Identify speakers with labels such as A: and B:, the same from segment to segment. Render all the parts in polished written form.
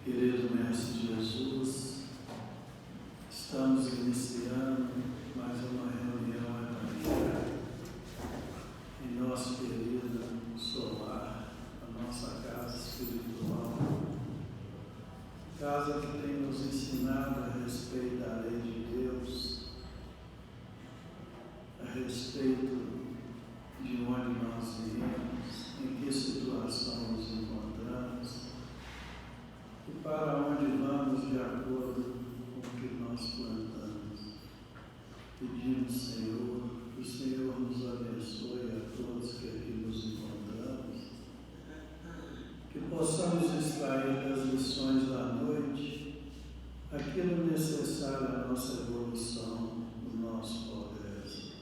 A: Querido Mestre Jesus, estamos iniciando mais uma reunião evangélica em nosso querido solar, a nossa casa espiritual, casa que tem nos ensinado a respeito da lei de Deus, a respeito de onde nós viemos, em que situação nos encontramos, e para onde vamos de acordo com o que nós plantamos. Pedimos, Senhor, que o Senhor nos abençoe a todos que aqui nos encontramos, que possamos extrair das lições da noite aquilo necessário à nossa evolução, o nosso progresso.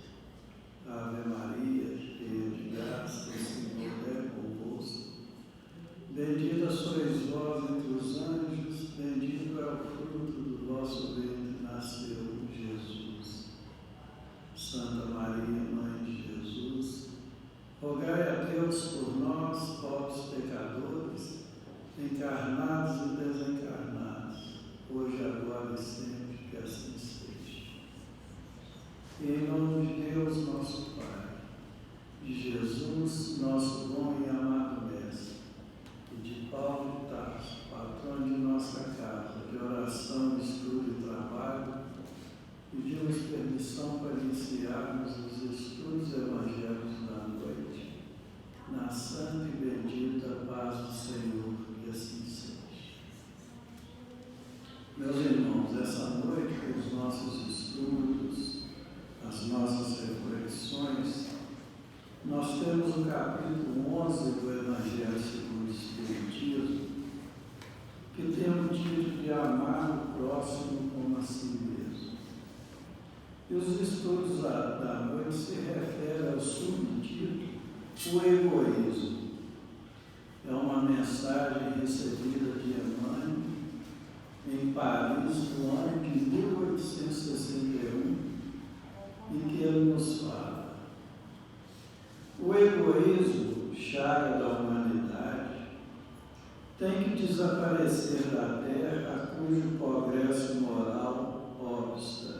A: Ave Maria, cheia de graça, o Senhor é convosco. Bendita sois vós entre os anjos, bendito é o fruto do vosso ventre, nasceu Jesus. Santa Maria, Mãe de Jesus, rogai a Deus por nós, pobres pecadores, encarnados e desencarnados, hoje, agora e sempre, que assim seja. E em nome de Deus, nosso Pai, de Jesus, nosso bom e amado Mestre, de Paulo de Tarso, patrão de nossa casa, de oração, estudo e trabalho, pedimos permissão para iniciarmos os estudos evangélicos da noite, na santa e bendita paz do Senhor, que assim seja. Meus irmãos, essa noite, os nossos estudos, as nossas reflexões, nós temos o capítulo 11 do Evangelho segundo o Espiritismo, que tem o título de Amar o Próximo como a si mesmo. E os estudos da noite se referem ao subtítulo O Egoísmo. É uma mensagem recebida de Emmanuel em Paris, no ano de 1861, em que ele nos fala: o egoísmo, chaga da humanidade, tem que desaparecer da terra a cujo progresso moral obsta.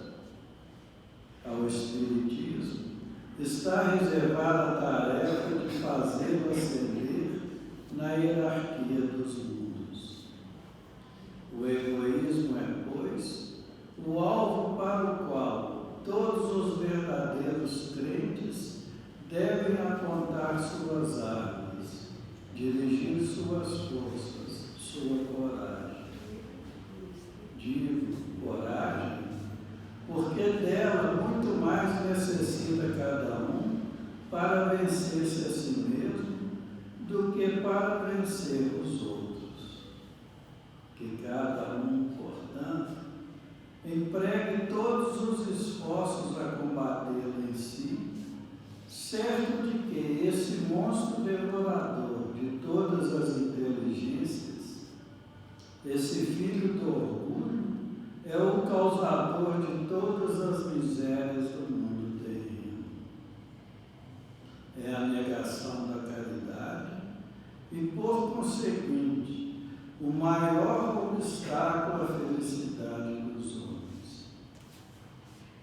A: Ao Espiritismo está reservada a tarefa de fazê-lo ascender na hierarquia dos mundos. O egoísmo é, pois, o alvo para o qual todos os verdadeiros crentes devem apontar suas armas, dirigir suas forças, sua coragem. Digo coragem, porque dela muito mais necessita cada um para vencer-se a si mesmo do que para vencer os outros. Que cada um, portanto, empregue todos os esforços a combatê-lo em si, certo de que esse monstro devorador de todas as inteligências, esse filho do orgulho, é o causador de todas as misérias do mundo terreno. É a negação da caridade e, por conseguinte, o maior obstáculo à felicidade dos homens.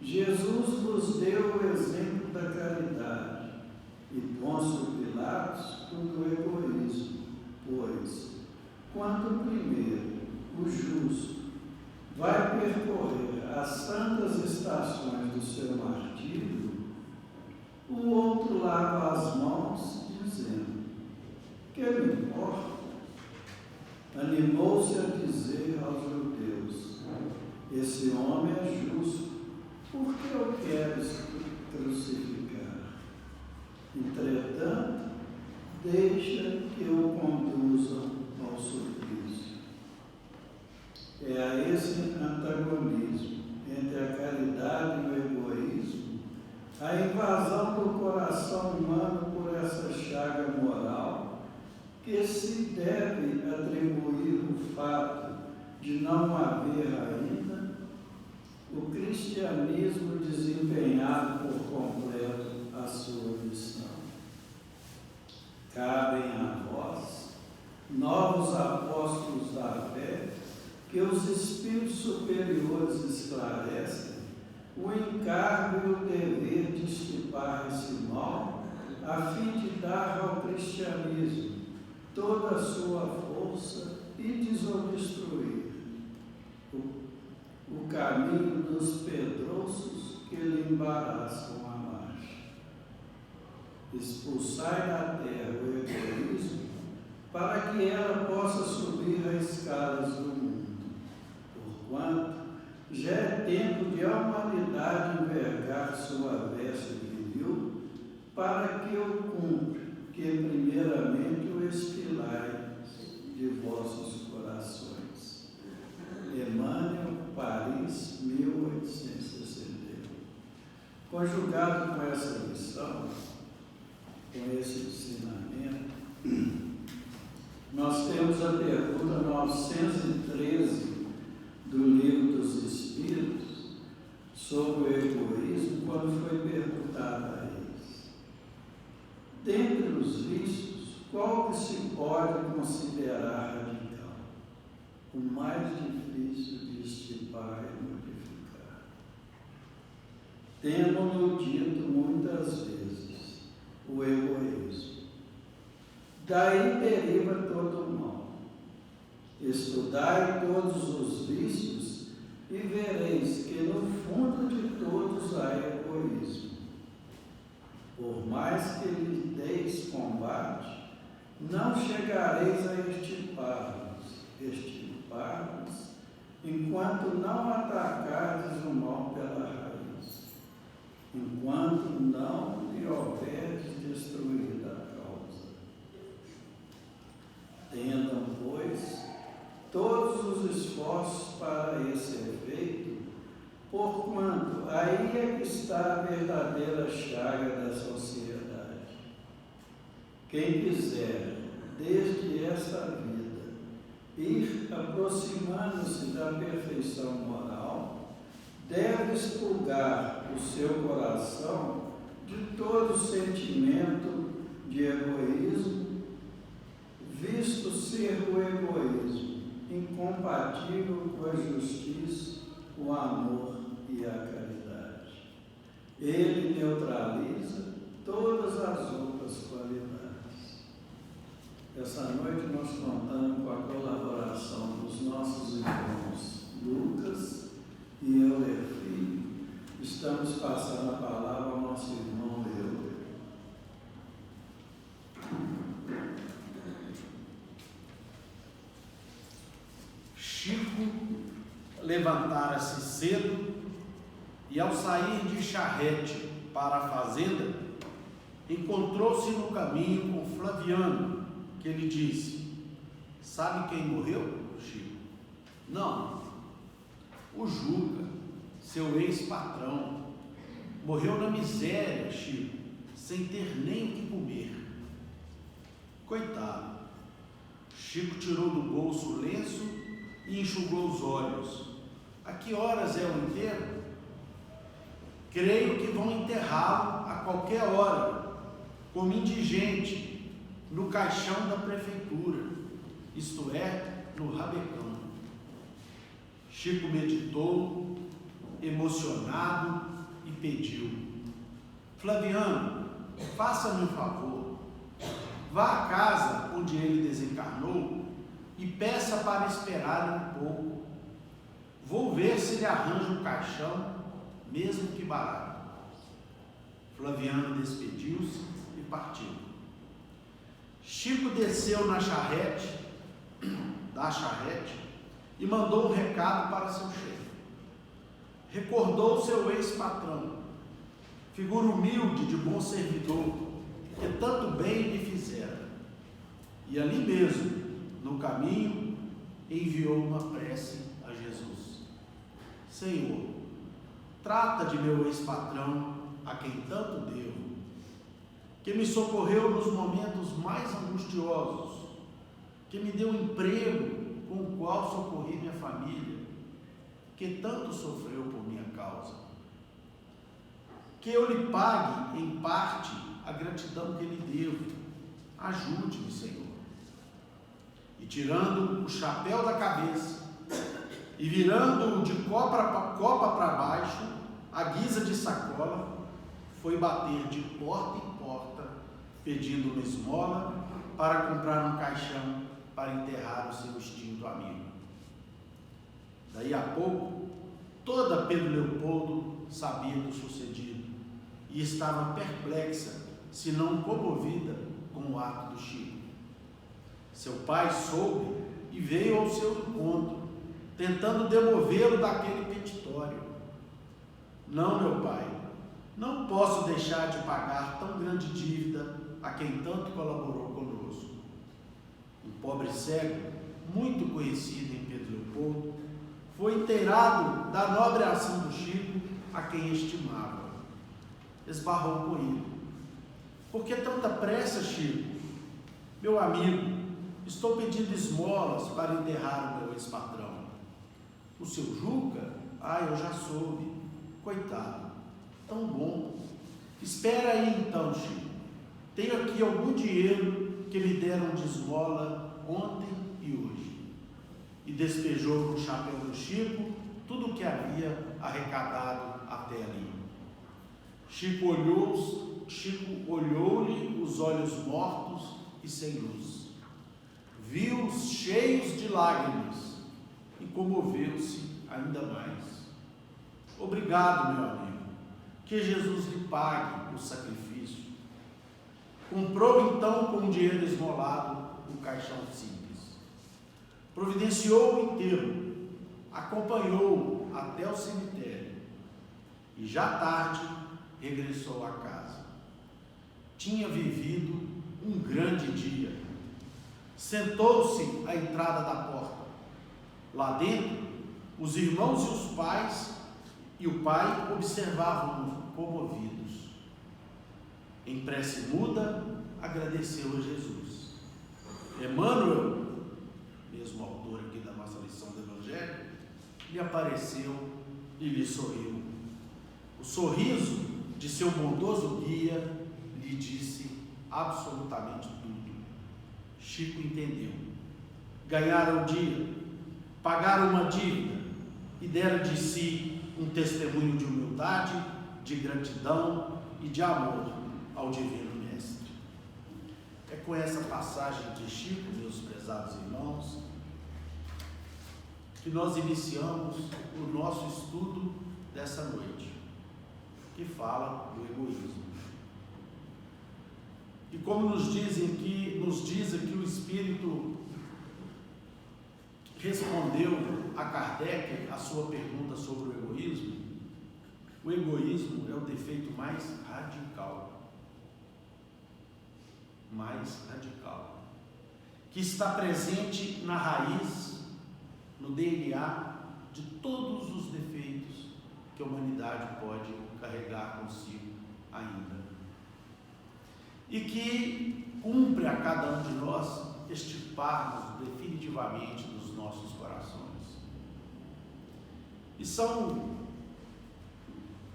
A: Jesus nos deu o exemplo da caridade e Pôncio Pilatos o do egoísmo, pois, quando primeiro o justo vai percorrer as santas estações do seu martírio, o outro lava as mãos, dizendo: que me importa? Animou-se a dizer aos judeus: esse homem é justo, por que eu quero crucificar? Entretanto, deixa que o conduzam ao suplício. É a esse antagonismo entre a caridade e o egoísmo, a invasão do coração humano por essa chaga moral, que se deve atribuir o fato de não haver ainda o cristianismo desempenhado por completo a sua missão. Cabem a vós novos apóstolos da fé, que os espíritos superiores esclarecem, o encargo e o dever de estipar esse mal, a fim de dar ao cristianismo toda a sua força e desobstruir o caminho dos pedroços que lhe embaraçam a marcha. Expulsai da terra o egoísmo, para que ela possa subir as escadas do mundo. Porquanto já é tempo de a humanidade envergar sua veste viril, para que eu cumpra, que primeiramente o expilai de vossos corações. Emmanuel, Paris, 1861. Conjugado com essa lição, com esse ensinamento, nós temos a pergunta 913 do Livro dos Espíritos sobre o egoísmo, quando foi perguntado a eles: dentre os vícios, qual que se pode considerar radical, o mais difícil de estipar e modificar? Temos-no dito muitas vezes: o egoísmo. Daí deriva todo o mal. Estudai todos os vícios e vereis que no fundo de todos há egoísmo. Por mais que lhe deis combate, não chegareis a extirpar-los, enquanto não atacardes o mal pela raiz, enquanto não lhe houverdes destruído a causa. Tendam, pois, todos os esforços para esse efeito, porquanto aí é que está a verdadeira chaga da sociedade. Quem quiser, desde esta vida, ir aproximando-se da perfeição moral, deve expurgar o seu coração de todo sentimento de egoísmo, visto ser o egoísmo incompatível com a justiça, o amor e a caridade. Ele neutraliza todas as outras qualidades. Essa noite nós contamos com a colaboração dos nossos irmãos Lucas e Euler Filho. Estamos passando a palavra ao nosso irmão Euler.
B: Chico levantara-se cedo e, ao sair de charrete para a fazenda, encontrou-se no caminho com Flaviano, que lhe disse: sabe quem morreu, Chico? Não. O Juca, seu ex-patrão, morreu na miséria, Chico, sem ter nem o que comer. Coitado. Chico tirou do bolso o lenço e enxugou os olhos. A que horas é o enterro? Creio que vão enterrá-lo a qualquer hora, como indigente, no caixão da prefeitura, isto é, no rabecão. Chico meditou, emocionado, e pediu: Flaviano, faça-me um favor. Vá à casa onde ele desencarnou e peça para esperar um pouco. Vou ver se ele arranja um caixão, mesmo que barato. Flaviano despediu-se e partiu. Chico desceu da charrete e mandou um recado para seu chefe. Recordou seu ex-patrão, figura humilde de bom servidor, que tanto bem lhe fizera. E ali mesmo, no caminho, enviou uma prece a Jesus: Senhor, trata de meu ex-patrão, a quem tanto devo, que me socorreu nos momentos mais angustiosos, que me deu um emprego com o qual socorri minha família, que tanto sofreu por minha causa. Que eu lhe pague, em parte, a gratidão que lhe devo. Ajude-me, Senhor. tirando o chapéu da cabeça e virando-o de copa para baixo, à guisa de sacola, foi bater de porta em porta, pedindo uma esmola para comprar um caixão para enterrar o seu extinto amigo. Daí a pouco, toda Pedro Leopoldo sabia do sucedido e estava perplexa, se não comovida, com o ato do Chico. Seu pai soube e veio ao seu encontro, tentando demovê-lo daquele petitório. Não, meu pai, não posso deixar de pagar tão grande dívida a quem tanto colaborou conosco. Um pobre cego, muito conhecido em Pedro Leopoldo, foi inteirado da nobre ação do Chico, a quem estimava. Esbarrou com ele. Por que tanta pressa, Chico? Meu amigo, estou pedindo esmolas para enterrar o meu ex-patrão. O seu Juca? Eu já soube. Coitado, tão bom. Espera aí então, Chico. Tenho aqui algum dinheiro que me deram de esmola ontem e hoje. E despejou no chapéu do Chico tudo o que havia arrecadado até ali. Chico olhou-lhe os olhos mortos e sem luz. Viu-os cheios de lágrimas e comoveu-se ainda mais. Obrigado, meu amigo. Que Jesus lhe pague o sacrifício. Comprou então com o dinheiro esmolado um caixão simples. Providenciou o enterro, acompanhou-o até o cemitério e já tarde regressou à casa. Tinha vivido um grande dia. Sentou-se à entrada da porta. Lá dentro, os irmãos e os pais e o pai observavam-no comovidos. Em prece muda, agradeceu a Jesus. Emmanuel, mesmo autor aqui da nossa lição do Evangelho, lhe apareceu e lhe sorriu. O sorriso de seu bondoso guia lhe disse absolutamente tudo. Chico entendeu. Ganhara o dia, pagaram uma dívida e deram de si um testemunho de humildade, de gratidão e de amor ao Divino Mestre. É com essa passagem de Chico, meus prezados irmãos, que nós iniciamos o nosso estudo dessa noite, que fala do egoísmo. E como nos diz aqui o Espírito respondeu a Kardec a sua pergunta sobre o egoísmo é o defeito mais radical, que está presente na raiz, no DNA de todos os defeitos que a humanidade pode carregar consigo ainda, e que cumpre a cada um de nós extirparmos definitivamente dos nossos corações. E são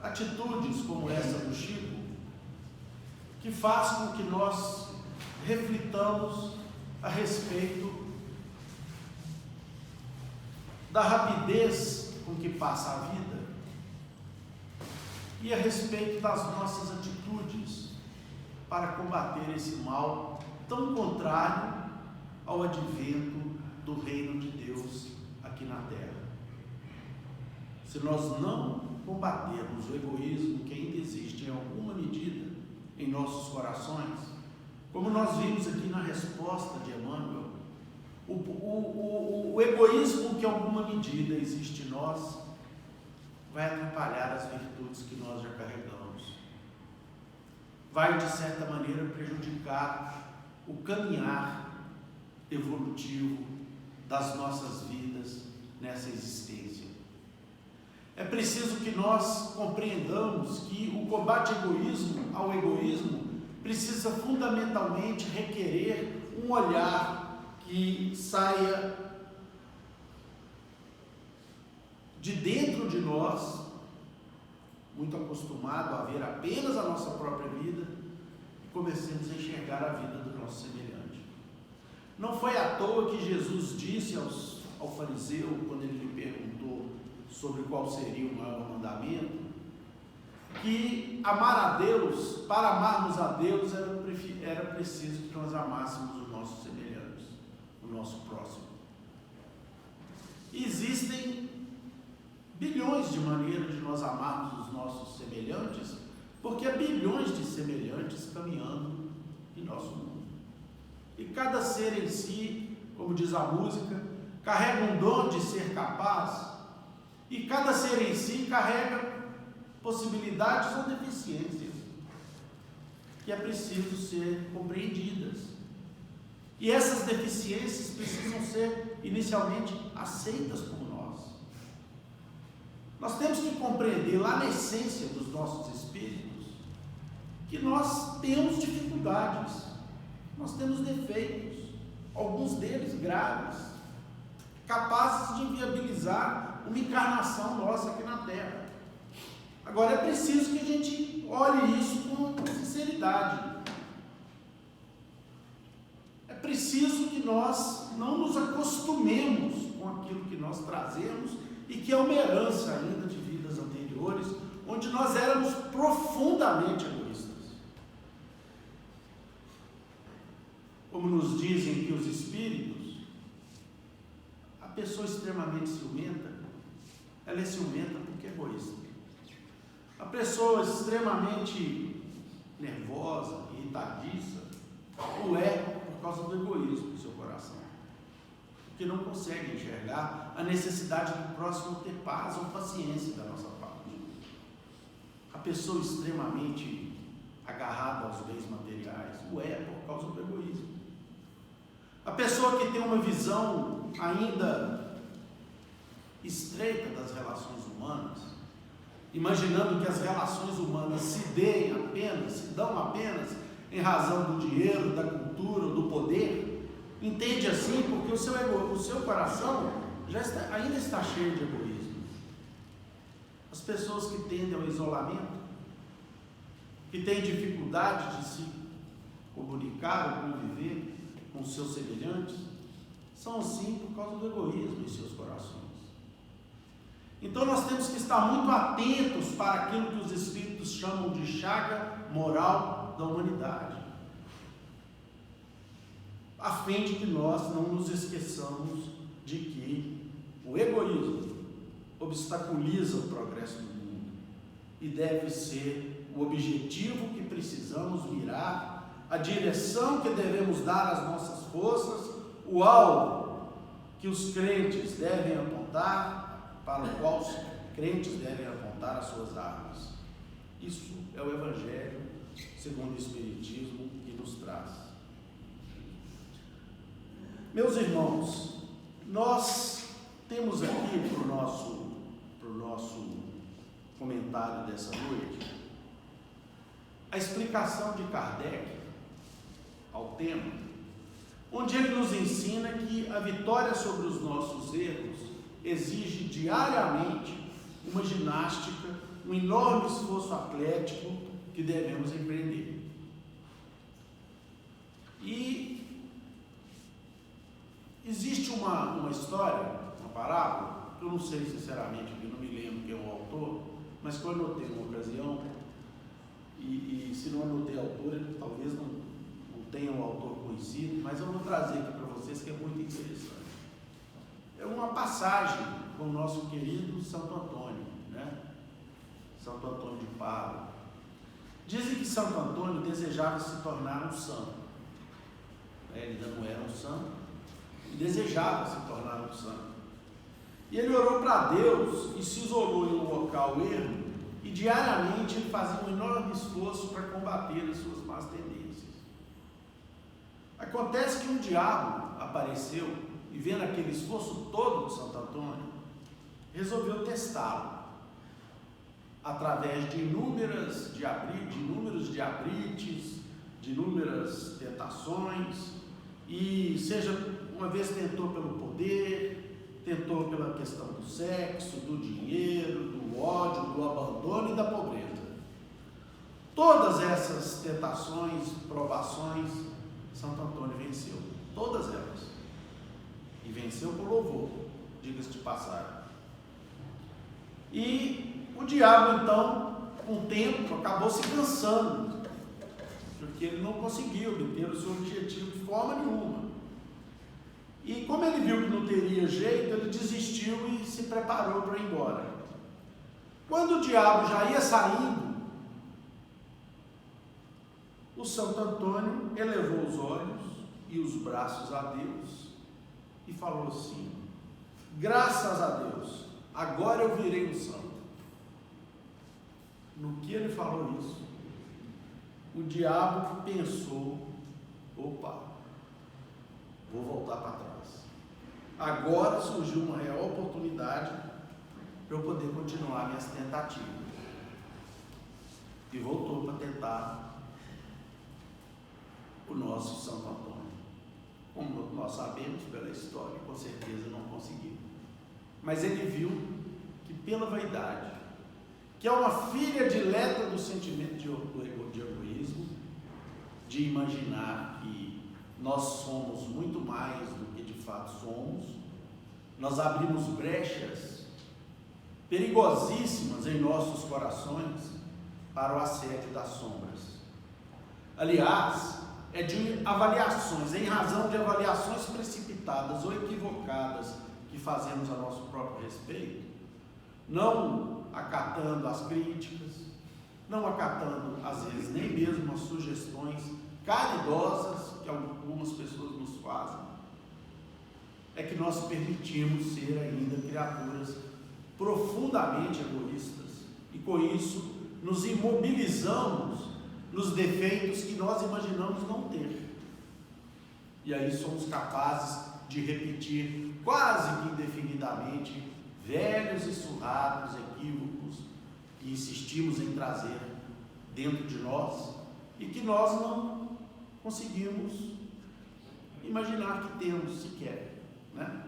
B: atitudes como essa do Chico que faz com que nós reflitamos a respeito da rapidez com que passa a vida e a respeito das nossas atitudes para combater esse mal tão contrário ao advento do reino de Deus aqui na terra. Se nós não combatermos o egoísmo que ainda existe em alguma medida em nossos corações, como nós vimos aqui na resposta de Emmanuel, o egoísmo que em alguma medida existe em nós vai atrapalhar as virtudes que nós já carregamos, vai de certa maneira prejudicar o caminhar evolutivo das nossas vidas nessa existência. É preciso que nós compreendamos que o combate ao egoísmo precisa fundamentalmente requerer um olhar que saia de dentro de nós, muito acostumado a ver apenas a nossa própria vida, e comecemos a enxergar a vida do nosso semelhante. Não foi à toa que Jesus disse ao fariseu, quando ele lhe perguntou sobre qual seria o maior mandamento, que amar a Deus, para amarmos a Deus, era preciso que nós amássemos os nossos semelhantes, o nosso próximo. Existem bilhões de maneiras de nós amarmos os nossos semelhantes, porque há bilhões de semelhantes caminhando em nosso mundo. E cada ser em si, como diz a música, carrega um dom de ser capaz, e cada ser em si carrega possibilidades ou deficiências que é preciso ser compreendidas. E essas deficiências precisam ser inicialmente aceitas por nós. Nós temos que compreender lá na essência dos nossos espíritos que nós temos dificuldades, nós temos defeitos, alguns deles graves, capazes de inviabilizar uma encarnação nossa aqui na Terra. Agora é preciso que a gente olhe isso com sinceridade. É preciso que nós não nos acostumemos com aquilo que nós trazemos e que é uma herança ainda de vidas anteriores, onde nós éramos profundamente egoístas. Como nos dizem que os espíritos, a pessoa extremamente ciumenta, ela é ciumenta porque é egoísta. A pessoa extremamente nervosa, irritadiça, o é por causa do egoísmo do seu coração. Porque não consegue enxergar a necessidade do próximo ter paz ou paciência da nossa parte. A pessoa extremamente agarrada aos bens materiais, o é por causa do egoísmo. A pessoa que tem uma visão ainda estreita das relações humanas, imaginando que as relações humanas se dão apenas em razão do dinheiro, da cultura, do poder, entende assim porque o seu coração ainda está cheio de egoísmo. As pessoas que tendem ao isolamento, que têm dificuldade de se comunicar ou conviver com os seus semelhantes, são assim por causa do egoísmo em seus corações. Então nós temos que estar muito atentos para aquilo que os espíritos chamam de chaga moral da humanidade, a fim de que nós não nos esqueçamos de que o egoísmo obstaculiza o progresso do mundo e deve ser o objetivo que precisamos mirar, a direção que devemos dar às nossas forças, o alvo que os crentes devem apontar, para o qual os crentes devem apontar as suas armas. Isso é o Evangelho segundo o Espiritismo que nos traz. Meus irmãos, nós temos aqui para o nosso comentário dessa noite a explicação de Kardec ao tema, onde ele nos ensina que a vitória sobre os nossos erros exige diariamente uma ginástica, um enorme esforço atlético que devemos empreender. E existe uma história, uma parábola, que eu não sei sinceramente, eu não me lembro quem é o autor, mas que eu anotei numa ocasião, e se não anotei autor, ele talvez não tenha um autor conhecido, mas eu vou trazer aqui para vocês que é muito interessante. É uma passagem com o nosso querido Santo Antônio, né? Santo Antônio de Pádua. Dizem que Santo Antônio desejava se tornar um santo. Ele ainda não era um santo, e desejava se tornar um santo. E ele orou para Deus e se isolou em um local ermo, e diariamente ele fazia um enorme esforço para combater as suas más tendências. Acontece que um diabo apareceu e, vendo aquele esforço todo de Santo Antônio, resolveu testá-lo através de inúmeros diabrites, de inúmeras tentações, e uma vez tentou pelo poder, tentou pela questão do sexo, do dinheiro, do ódio, do abandono e da pobreza. Todas essas tentações, provações, Santo Antônio venceu. todas elas. E venceu por louvor, diga-se de passagem. E o diabo, então, com o tempo, acabou se cansando, porque ele não conseguia obter o seu objetivo de forma nenhuma. E como ele viu que não teria jeito, ele desistiu e se preparou para ir embora. Quando o diabo já ia saindo, o Santo Antônio elevou os olhos e os braços a Deus e falou assim: graças a Deus, agora eu virei um santo. No que ele falou isso, o diabo pensou: opa, vou voltar para trás. Agora surgiu uma real oportunidade para eu poder continuar minhas tentativas. E voltou para tentar o nosso Santo Antônio. Como nós sabemos pela história, com certeza não conseguiu. Mas ele viu que pela vaidade, que é uma filha dileta do sentimento de egoísmo, de imaginar que nós somos muito mais do que de fato somos, nós abrimos brechas perigosíssimas em nossos corações para o assédio das sombras. Aliás, é de avaliações, em razão de avaliações precipitadas ou equivocadas que fazemos a nosso próprio respeito, não acatando as críticas, não acatando, às vezes, nem mesmo as sugestões caridosas que algumas pessoas nos fazem, é que nós permitimos ser ainda criaturas profundamente egoístas e com isso nos imobilizamos nos defeitos que nós imaginamos não ter. E aí somos capazes de repetir quase que indefinidamente velhos e surrados equívocos que insistimos em trazer dentro de nós e que nós não conseguimos imaginar que temos sequer, né?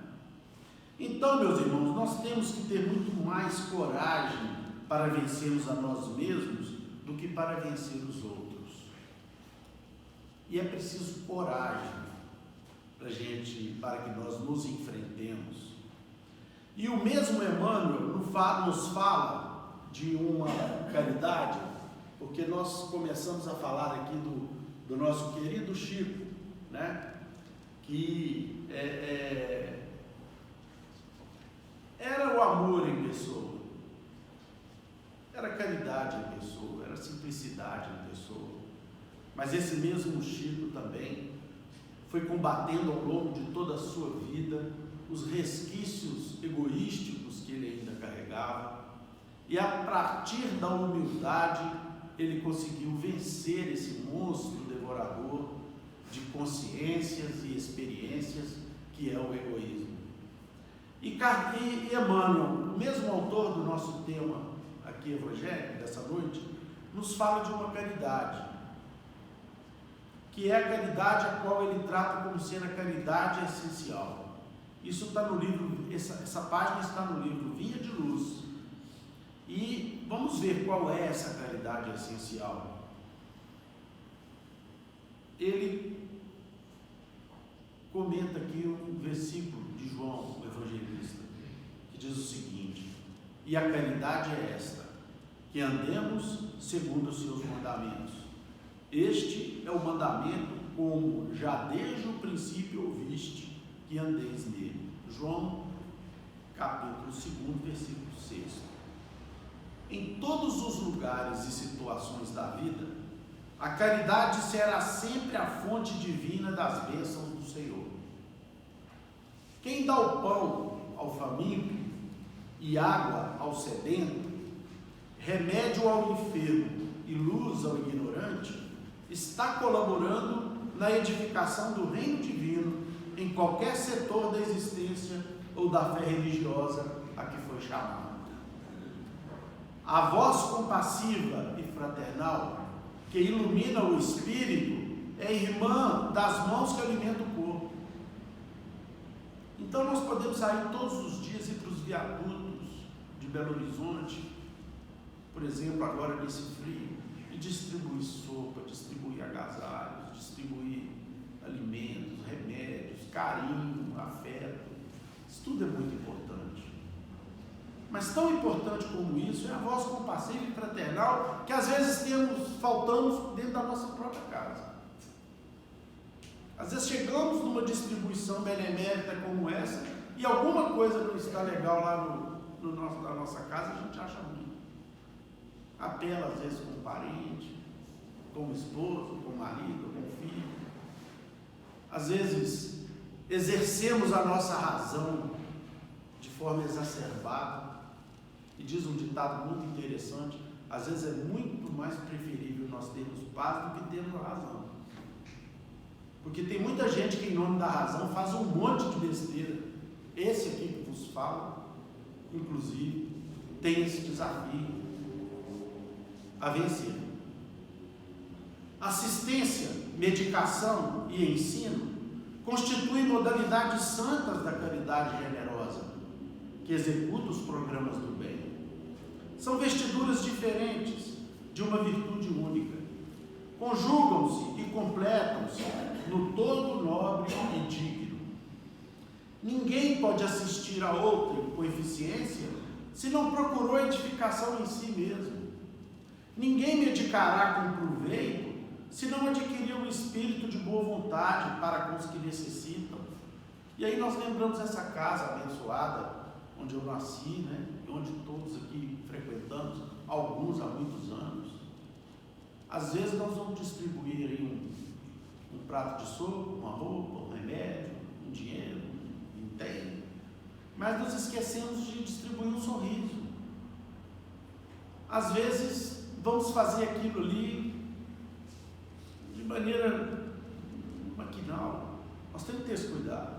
B: Então, meus irmãos, nós temos que ter muito mais coragem para vencermos a nós mesmos do que para vencer os outros. E é preciso coragem para que nós nos enfrentemos. E o mesmo Emmanuel nos fala de uma caridade, porque nós começamos a falar aqui do nosso querido Chico, né? Que era o amor em pessoa, era caridade em pessoa, era simplicidade em pessoa. Mas esse mesmo Chico também foi combatendo ao longo de toda a sua vida os resquícios egoísticos que ele ainda carregava, e a partir da humildade ele conseguiu vencer esse monstro devorador de consciências e experiências que é o egoísmo. E Emmanuel, o mesmo autor do nosso tema aqui evangélico dessa noite, nos fala de uma caridade, que é a caridade a qual ele trata como sendo a caridade essencial. Isso está no livro, essa página está no livro Vinha de Luz. E vamos ver qual é essa caridade essencial. Ele comenta aqui um versículo de João, o evangelista, que diz o seguinte: e a caridade é esta, que andemos segundo os seus mandamentos. Este é o mandamento, como já desde o princípio ouviste, que andeis nele. João, capítulo 2, versículo 6. Em todos os lugares e situações da vida, a caridade será sempre a fonte divina das bênçãos do Senhor. Quem dá o pão ao faminto e água ao sedento, remédio ao enfermo e luz ao ignorante, está colaborando na edificação do reino divino em qualquer setor da existência ou da fé religiosa a que foi chamado. A voz compassiva e fraternal que ilumina o espírito é irmã das mãos que alimentam o corpo. Então nós podemos sair todos os dias e ir para os viadutos de Belo Horizonte, por exemplo, agora nesse frio, e distribuir sopa, distribuir agasalhos, distribuir alimentos, remédios, carinho, afeto. Isso tudo é muito importante. Mas tão importante como isso é a voz compassiva e fraternal que às vezes faltamos dentro da nossa própria casa. Às vezes chegamos numa distribuição benemérita como essa e alguma coisa não está legal lá na nossa casa, a gente acha ruim. Apela às vezes com o parente, com o esposo, com o marido, com o filho. Às vezes exercemos a nossa razão de forma exacerbada. E diz um ditado muito interessante: às vezes é muito mais preferível nós termos paz do que termos razão. Porque tem muita gente que, em nome da razão, faz um monte de besteira. Esse aqui que vos falo, inclusive, tem esse desafio a vencer. Assistência, medicação e ensino constituem modalidades santas da caridade generosa, que executa os programas do bem. São vestiduras diferentes de uma virtude única. Conjugam-se e completam-se no todo nobre e digno. Ninguém pode assistir a outra com eficiência se não procurou edificação em si mesmo. Ninguém medicará com proveito se não adquirir um espírito de boa vontade para com os que necessitam. E aí nós lembramos essa casa abençoada, onde eu nasci, né? E onde todos aqui frequentamos, alguns há muitos anos. Às vezes nós vamos distribuir aí um prato de sopa, uma roupa, um remédio, um dinheiro, um empenho, mas nos esquecemos de distribuir um sorriso. Às vezes vamos fazer aquilo ali de maneira maquinal. Nós temos que ter esse cuidado.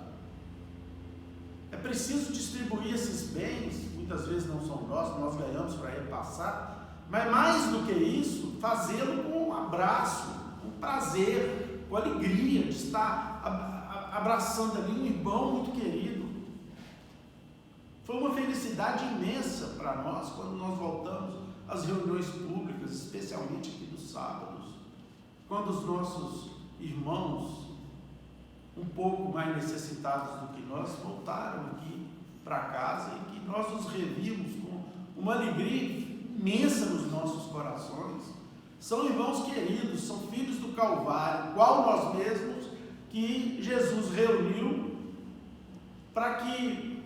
B: É preciso distribuir esses bens, muitas vezes não são nossos, nós ganhamos para repassar, mas mais do que isso, fazê-lo com um abraço, com prazer, com alegria de estar abraçando ali um irmão muito querido. Foi uma felicidade imensa para nós quando nós voltamos às reuniões públicas, especialmente aqui nos sábados, quando os nossos irmãos, um pouco mais necessitados do que nós, voltaram aqui para casa e que nós os revimos com uma alegria imensa nos nossos corações. São irmãos queridos, são filhos do Calvário, qual nós mesmos, que Jesus reuniu para que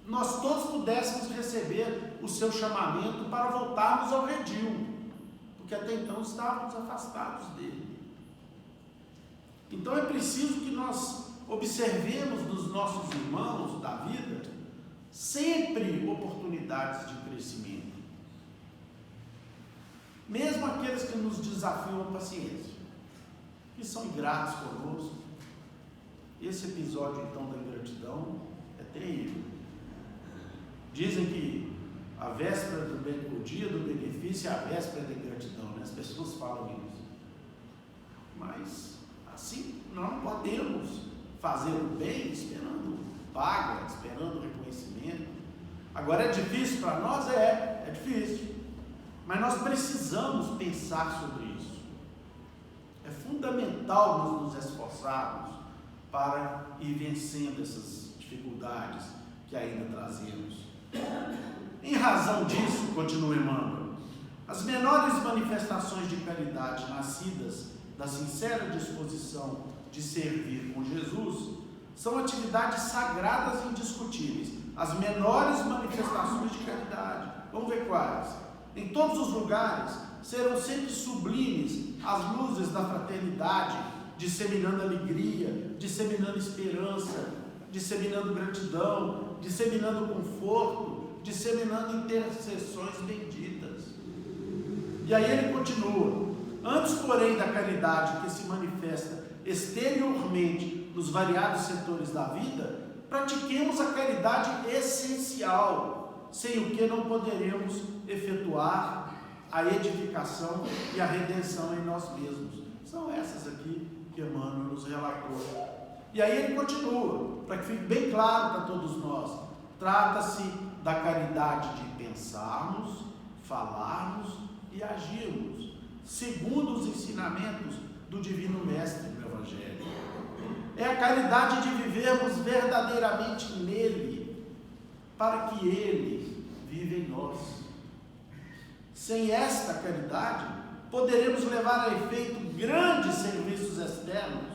B: nós todos pudéssemos receber o seu chamamento para voltarmos ao redil, porque até então estávamos afastados dele. Então é preciso que nós observemos nos nossos irmãos da vida sempre oportunidades de crescimento, mesmo aqueles que nos desafiam a paciência, que são ingratos conosco. Esse episódio então da ingratidão é terrível. Dizem que o dia do benefício é a véspera da ingratidão, né? As pessoas falam isso, mas assim nós não podemos fazer o bem esperando paga, esperando reconhecimento. Agora é difícil para nós? É difícil, mas nós precisamos pensar sobre isso. É fundamental nós nos esforçarmos para ir vencendo essas dificuldades que ainda trazemos. Em razão disso, continua Emmanuel, as menores manifestações de caridade nascidas da sincera disposição de servir com Jesus são atividades sagradas e indiscutíveis. As menores manifestações de caridade, vamos ver quais. Em todos os lugares serão sempre sublimes as luzes da fraternidade, disseminando alegria, disseminando esperança, disseminando gratidão, disseminando conforto, disseminando intercessões benditas. E aí ele continua: antes, porém, da caridade que se manifesta exteriormente nos variados setores da vida, pratiquemos a caridade essencial, sem o que não poderemos efetuar a edificação e a redenção em nós mesmos. São essas aqui que Emmanuel nos relatou. E aí ele continua, para que fique bem claro para todos nós: trata-se da caridade de pensarmos, falarmos e agirmos segundo os ensinamentos do Divino Mestre do Evangelho. é a caridade de vivermos verdadeiramente nele, para que ele viva em nós. Sem esta caridade, poderemos levar a efeito grandes serviços externos,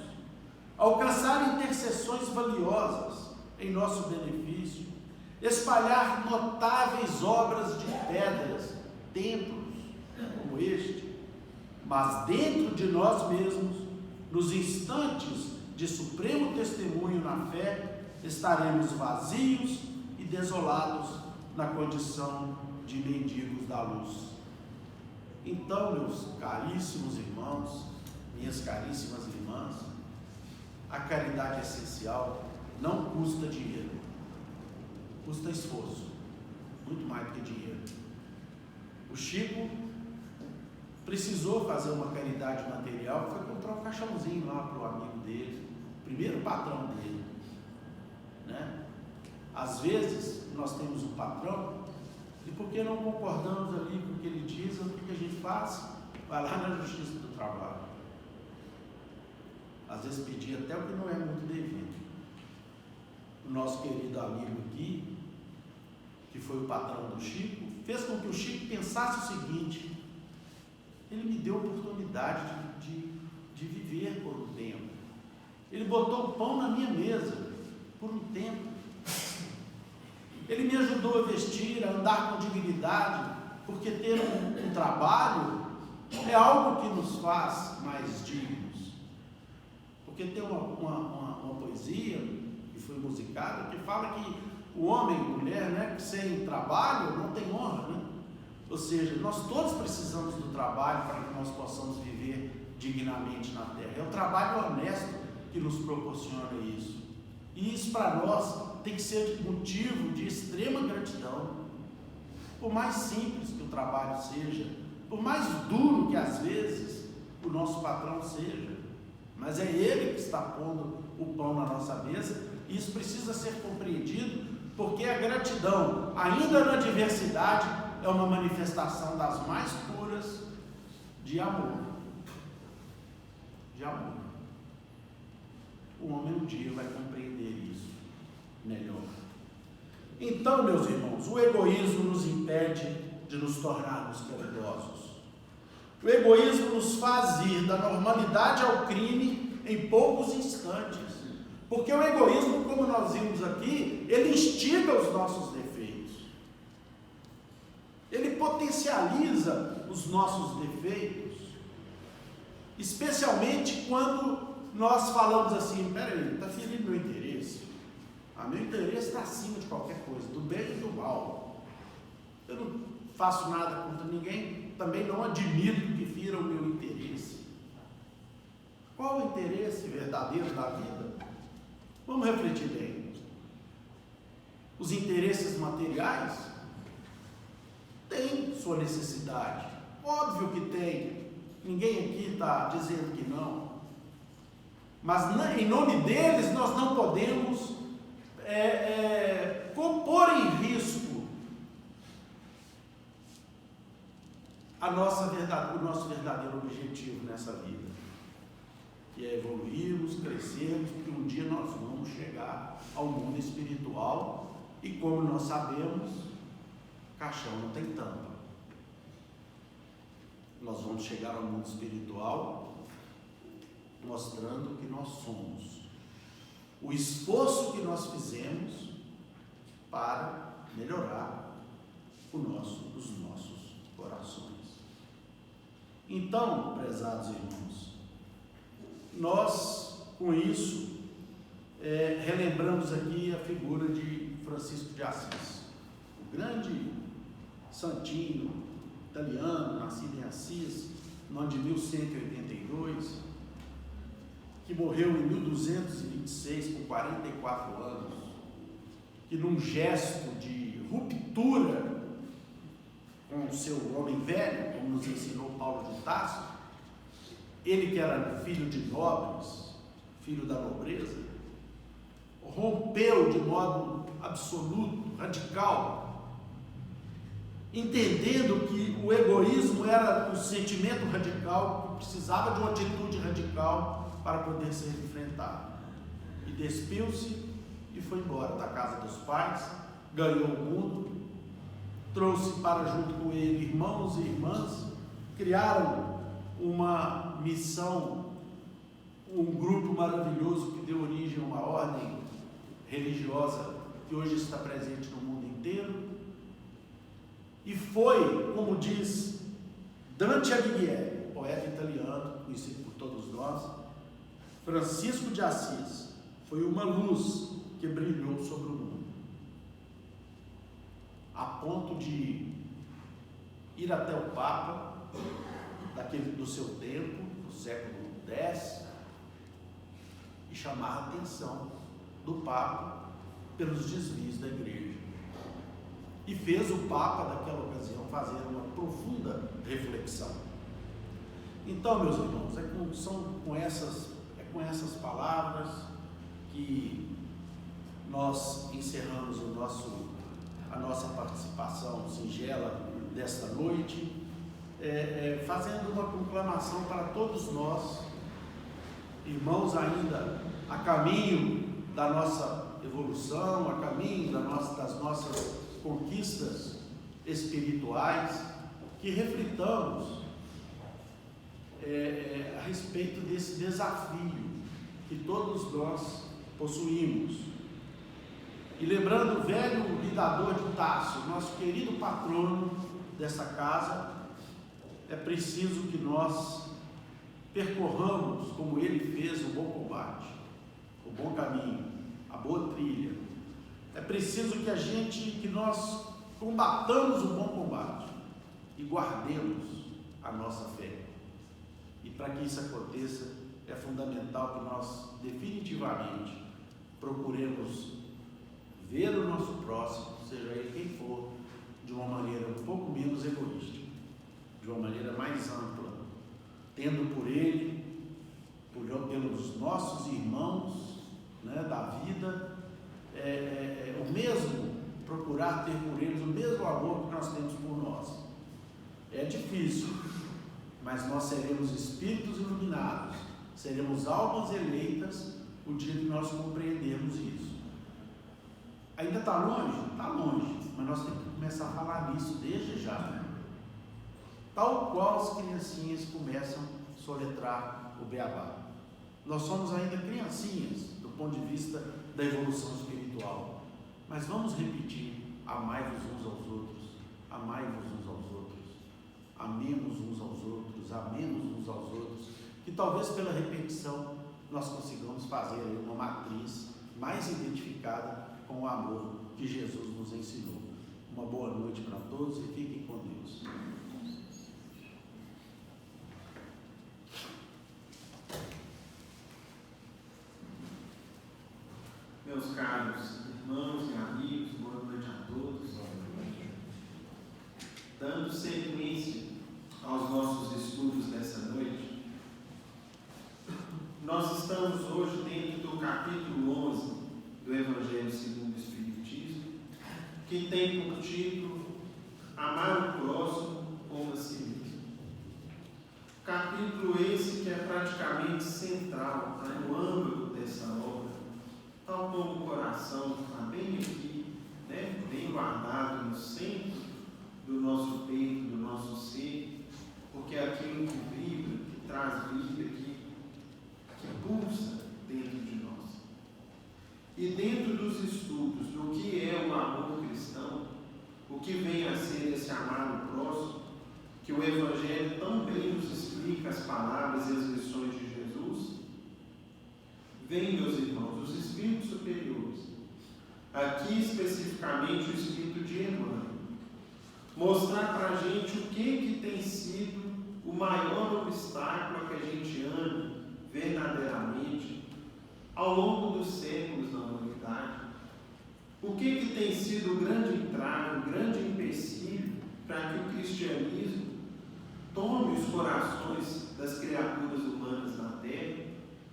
B: alcançar intercessões valiosas em nosso benefício, espalhar notáveis obras de pedras, templos como este, mas dentro de nós mesmos, nos instantes de supremo testemunho na fé, estaremos vazios e desolados na condição de mendigos da luz. Então, meus caríssimos irmãos, minhas caríssimas irmãs, a caridade essencial não custa dinheiro, custa esforço, muito mais do que dinheiro. O Chico precisou fazer uma caridade material, foi comprar um caixãozinho lá para o amigo dele, primeiro patrão dele, né? Às vezes nós temos um patrão e porque não concordamos ali com o que ele diz, o que a gente faz? Vai lá na Justiça do Trabalho. Às vezes pedir até o que não é muito devido. O nosso querido amigo aqui, que foi o patrão do Chico, fez com que o Chico pensasse o seguinte: ele me deu a oportunidade de viver por um tempo. Ele botou o pão na minha mesa por um tempo. Ele me ajudou a vestir, a andar com dignidade, porque ter um trabalho é algo que nos faz mais dignos. Porque tem uma poesia que foi musicada que fala que o homem e a mulher, né, sem trabalho não tem honra, né? Ou seja, nós todos precisamos do trabalho para que nós possamos viver dignamente na terra. É o trabalho honesto que nos proporciona isso. E isso para nós tem que ser motivo de extrema gratidão. Por mais simples que o trabalho seja, por mais duro que às vezes o nosso patrão seja, mas é ele que está pondo o pão na nossa mesa. E isso precisa ser compreendido, porque a gratidão, ainda na adversidade, é uma manifestação das mais puras de amor. De amor. O homem um dia vai compreender isso melhor. Então, meus irmãos, o egoísmo nos impede de nos tornarmos caridosos. O egoísmo nos faz ir da normalidade ao crime em poucos instantes. Porque o egoísmo, como nós vimos aqui, ele instiga os nossos defeitos. Ele potencializa os nossos defeitos, especialmente quando nós falamos assim: peraí, está ferindo meu interesse. Meu interesse está acima de qualquer coisa, do bem e do mal. Eu não faço nada contra ninguém, também não admito que fira o meu interesse. Qual o interesse verdadeiro da vida? Vamos refletir bem. Os interesses materiais têm sua necessidade, óbvio que tem, ninguém aqui está dizendo que não, mas em nome deles nós não podemos pôr em risco o nosso verdadeiro objetivo nessa vida, que é evoluirmos, crescermos, porque um dia nós vamos chegar ao mundo espiritual e, como nós sabemos, caixão não tem tampa. Nós vamos chegar ao mundo espiritual mostrando o que nós somos, o esforço que nós fizemos para melhorar os nossos corações. Então, prezados irmãos, nós com isso relembramos aqui a figura de Francisco de Assis, o grande santinho italiano, nascido em Assis, no ano de 1182, que morreu em 1226, com 44 anos, que num gesto de ruptura com o seu homem velho, como nos ensinou Paulo de Tarso, ele que era filho de nobres, filho da nobreza, rompeu de modo absoluto, radical, entendendo que o egoísmo era um sentimento radical, que precisava de uma atitude radical para poder ser enfrentado. e despiu-se e foi embora da casa dos pais, ganhou o mundo, trouxe para junto com ele irmãos e irmãs, criaram uma missão, um grupo maravilhoso que deu origem a uma ordem religiosa que hoje está presente no mundo inteiro. E foi, como diz Dante Alighieri, poeta italiano, conhecido por todos nós, Francisco de Assis foi uma luz que brilhou sobre o mundo, a ponto de ir até o Papa do seu tempo, do século X, e chamar a atenção do Papa pelos desvios da igreja. E fez o Papa, naquela ocasião, fazer uma profunda reflexão. Então, meus irmãos, são com essas palavras que nós encerramos a nossa participação singela desta noite, fazendo uma conclamação para todos nós, irmãos ainda a caminho da nossa evolução, a caminho das nossas conquistas espirituais, que reflitamos a respeito desse desafio que todos nós possuímos. E lembrando o velho lidador de Tássio, nosso querido patrono dessa casa, é preciso que nós percorramos, como ele fez, o bom combate, o bom caminho, a boa trilha. É preciso que nós combatamos o bom combate e guardemos a nossa fé. E para que isso aconteça, é fundamental que nós definitivamente procuremos ver o nosso próximo, seja ele quem for, de uma maneira um pouco menos egoísta, de uma maneira mais ampla, tendo por ele, pelos nossos irmãos, né, da vida, o mesmo, procurar ter por eles o mesmo amor que nós temos por nós. É difícil, mas nós seremos espíritos iluminados, seremos almas eleitas o dia que nós compreendermos isso. Ainda está longe? Está longe, mas nós temos que começar a falar nisso desde já, né? Tal qual as criancinhas começam a soletrar o beabá. Nós somos ainda criancinhas do ponto de vista da evolução espiritual, mas vamos repetir: amai-vos uns aos outros, amai-vos uns aos outros, amemos uns aos outros, amemos uns aos outros, que talvez pela repetição nós consigamos fazer aí uma matriz mais identificada com o amor que Jesus nos ensinou. Uma boa noite para todos e fiquem com Deus.
A: Meus caros irmãos e amigos, boa noite a todos. Dando sequência aos nossos estudos dessa noite, nós estamos hoje dentro do capítulo 11 do Evangelho segundo o Espiritismo, que tem por título Amar o Próximo como a si mesmo. Capítulo esse que é praticamente central, tá, no âmbito dessa obra, tal como o coração está bem aqui, né, bem guardado no centro do nosso peito, do nosso ser, porque é aquilo que vibra, que traz vida, que pulsa dentro de nós. E dentro dos estudos do que é o amor cristão, o que vem a ser esse amar o próximo, que o Evangelho também nos explica as palavras e as lições de Jesus, vem, meus irmãos, os espíritos superiores, aqui especificamente o espírito de Emmanuel, mostrar para a gente o que tem sido o maior obstáculo a que a gente anda verdadeiramente ao longo dos séculos na humanidade. O que tem sido o grande entrave, o grande empecilho para que o cristianismo tome os corações das criaturas humanas na Terra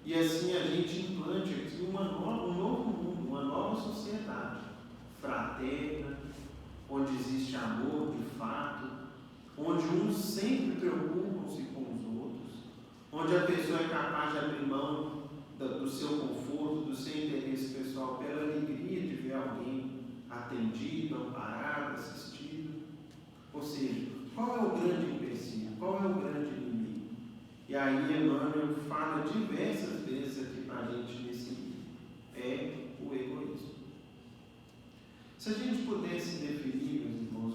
A: e assim a gente implante aqui um novo mundo, uma nova sociedade fraterna, onde existe amor de fato, onde uns sempre preocupam-se com os outros, onde a pessoa é capaz de abrir mão
C: do seu conforto, do seu interesse pessoal, pela alegria de ver alguém atendido, amparado, assistido. Ou seja, qual é o grande empecilho? Qual é o grande inimigo? E aí Emmanuel fala diversas vezes aqui para a gente nesse livro. É o egoísmo. Se a gente pudesse definir, meus irmãos,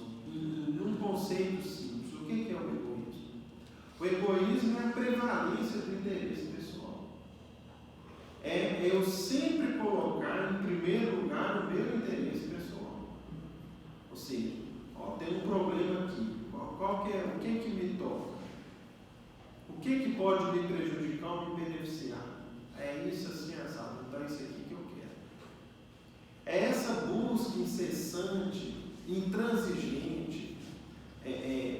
C: num conceito simples, o que é o egoísmo? O egoísmo é a prevalência do interesse pessoal. É eu sempre colocar em primeiro lugar o meu interesse pessoal. Ou seja, tem um problema aqui. O que me toca? O que pode me prejudicar ou me beneficiar? É isso assim, assado. Então é isso aqui que eu quero. É essa busca incessante, intransigente,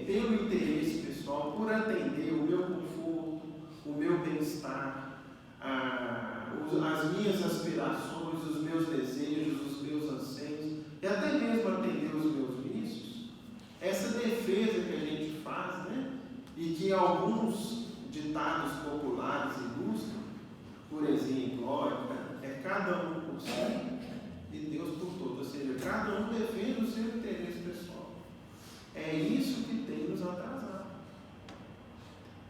C: pelo interesse pessoal, por atender o meu conforto, o meu bem-estar, as minhas aspirações, os meus desejos, os meus anseios, e até mesmo atender os meus vícios. Essa defesa que a gente faz, né? E que alguns ditados populares ilustram, por exemplo, é cada um por si e Deus por todos, ou seja, cada um defende o seu interesse pessoal. É isso que tem nos atrasado.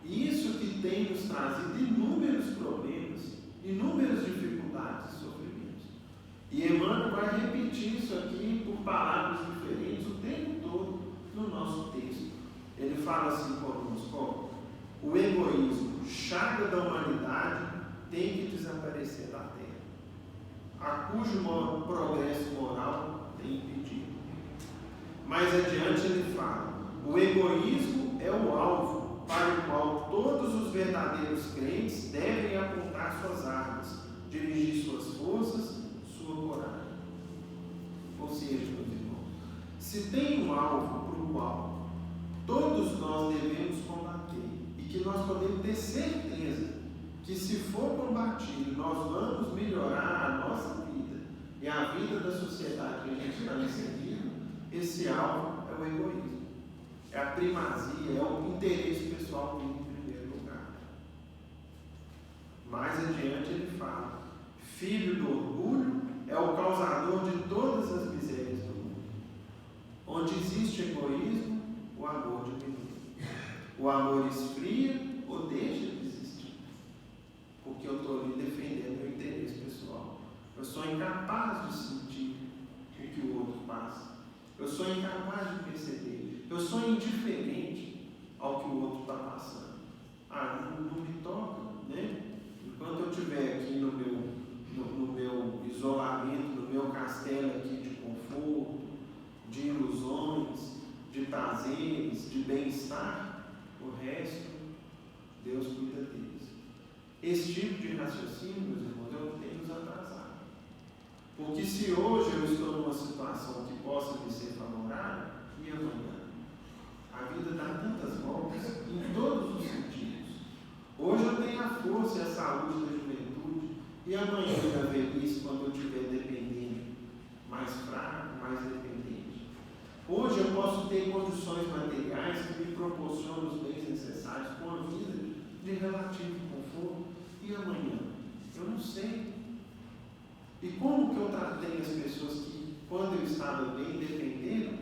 C: Isso que tem nos trazido inúmeros problemas, inúmeras dificuldades e sofrimentos. E Emmanuel vai repetir isso aqui por palavras diferentes o tempo todo no nosso texto. Ele fala assim conosco: o egoísmo, chaga da humanidade, tem que desaparecer da terra, a cujo progresso moral tem impedido. Mais adiante ele fala: o egoísmo é o alvo para o qual todos os verdadeiros crentes devem apontar suas armas, dirigir suas forças, sua coragem. Ou seja, meus irmãos, se tem um alvo para o qual todos nós devemos combater e que nós podemos ter certeza que, se for combatido, nós vamos melhorar a nossa vida e a vida da sociedade que a gente está inserindo, esse alvo é o egoísmo, é a primazia, é o interesse pessoal vindo em primeiro lugar. Mais adiante ele fala: filho do orgulho é o causador de todas as misérias do mundo. Onde existe egoísmo, o amor diminui. O amor esfria ou deixa de existir, porque eu estou ali defendendo meu interesse pessoal. Eu sou incapaz de sentir o que o outro passa. Eu sou incapaz de perceber. Eu sou indiferente ao que o outro está passando. Não me toca, né? Enquanto eu estiver aqui no meu isolamento, no meu castelo aqui de conforto, de ilusões, de prazeres, de bem-estar, o resto, Deus cuida deles. Esse tipo de raciocínio, meus irmãos, é o que tem nos atrasado. Porque se hoje eu estou numa situação que possa me ser favorável, e amanhã? A vida dá tantas voltas em todos os sentidos. Hoje eu tenho a força e a saúde da juventude, e amanhã, na velhice, quando eu estiver dependendo, mais fraco, mais dependente. Hoje eu posso ter condições materiais que me proporcionam os bens necessários com a vida de relativo conforto, e amanhã? Eu não sei. E como que eu tratei as pessoas que, quando eu estava bem, dependeram?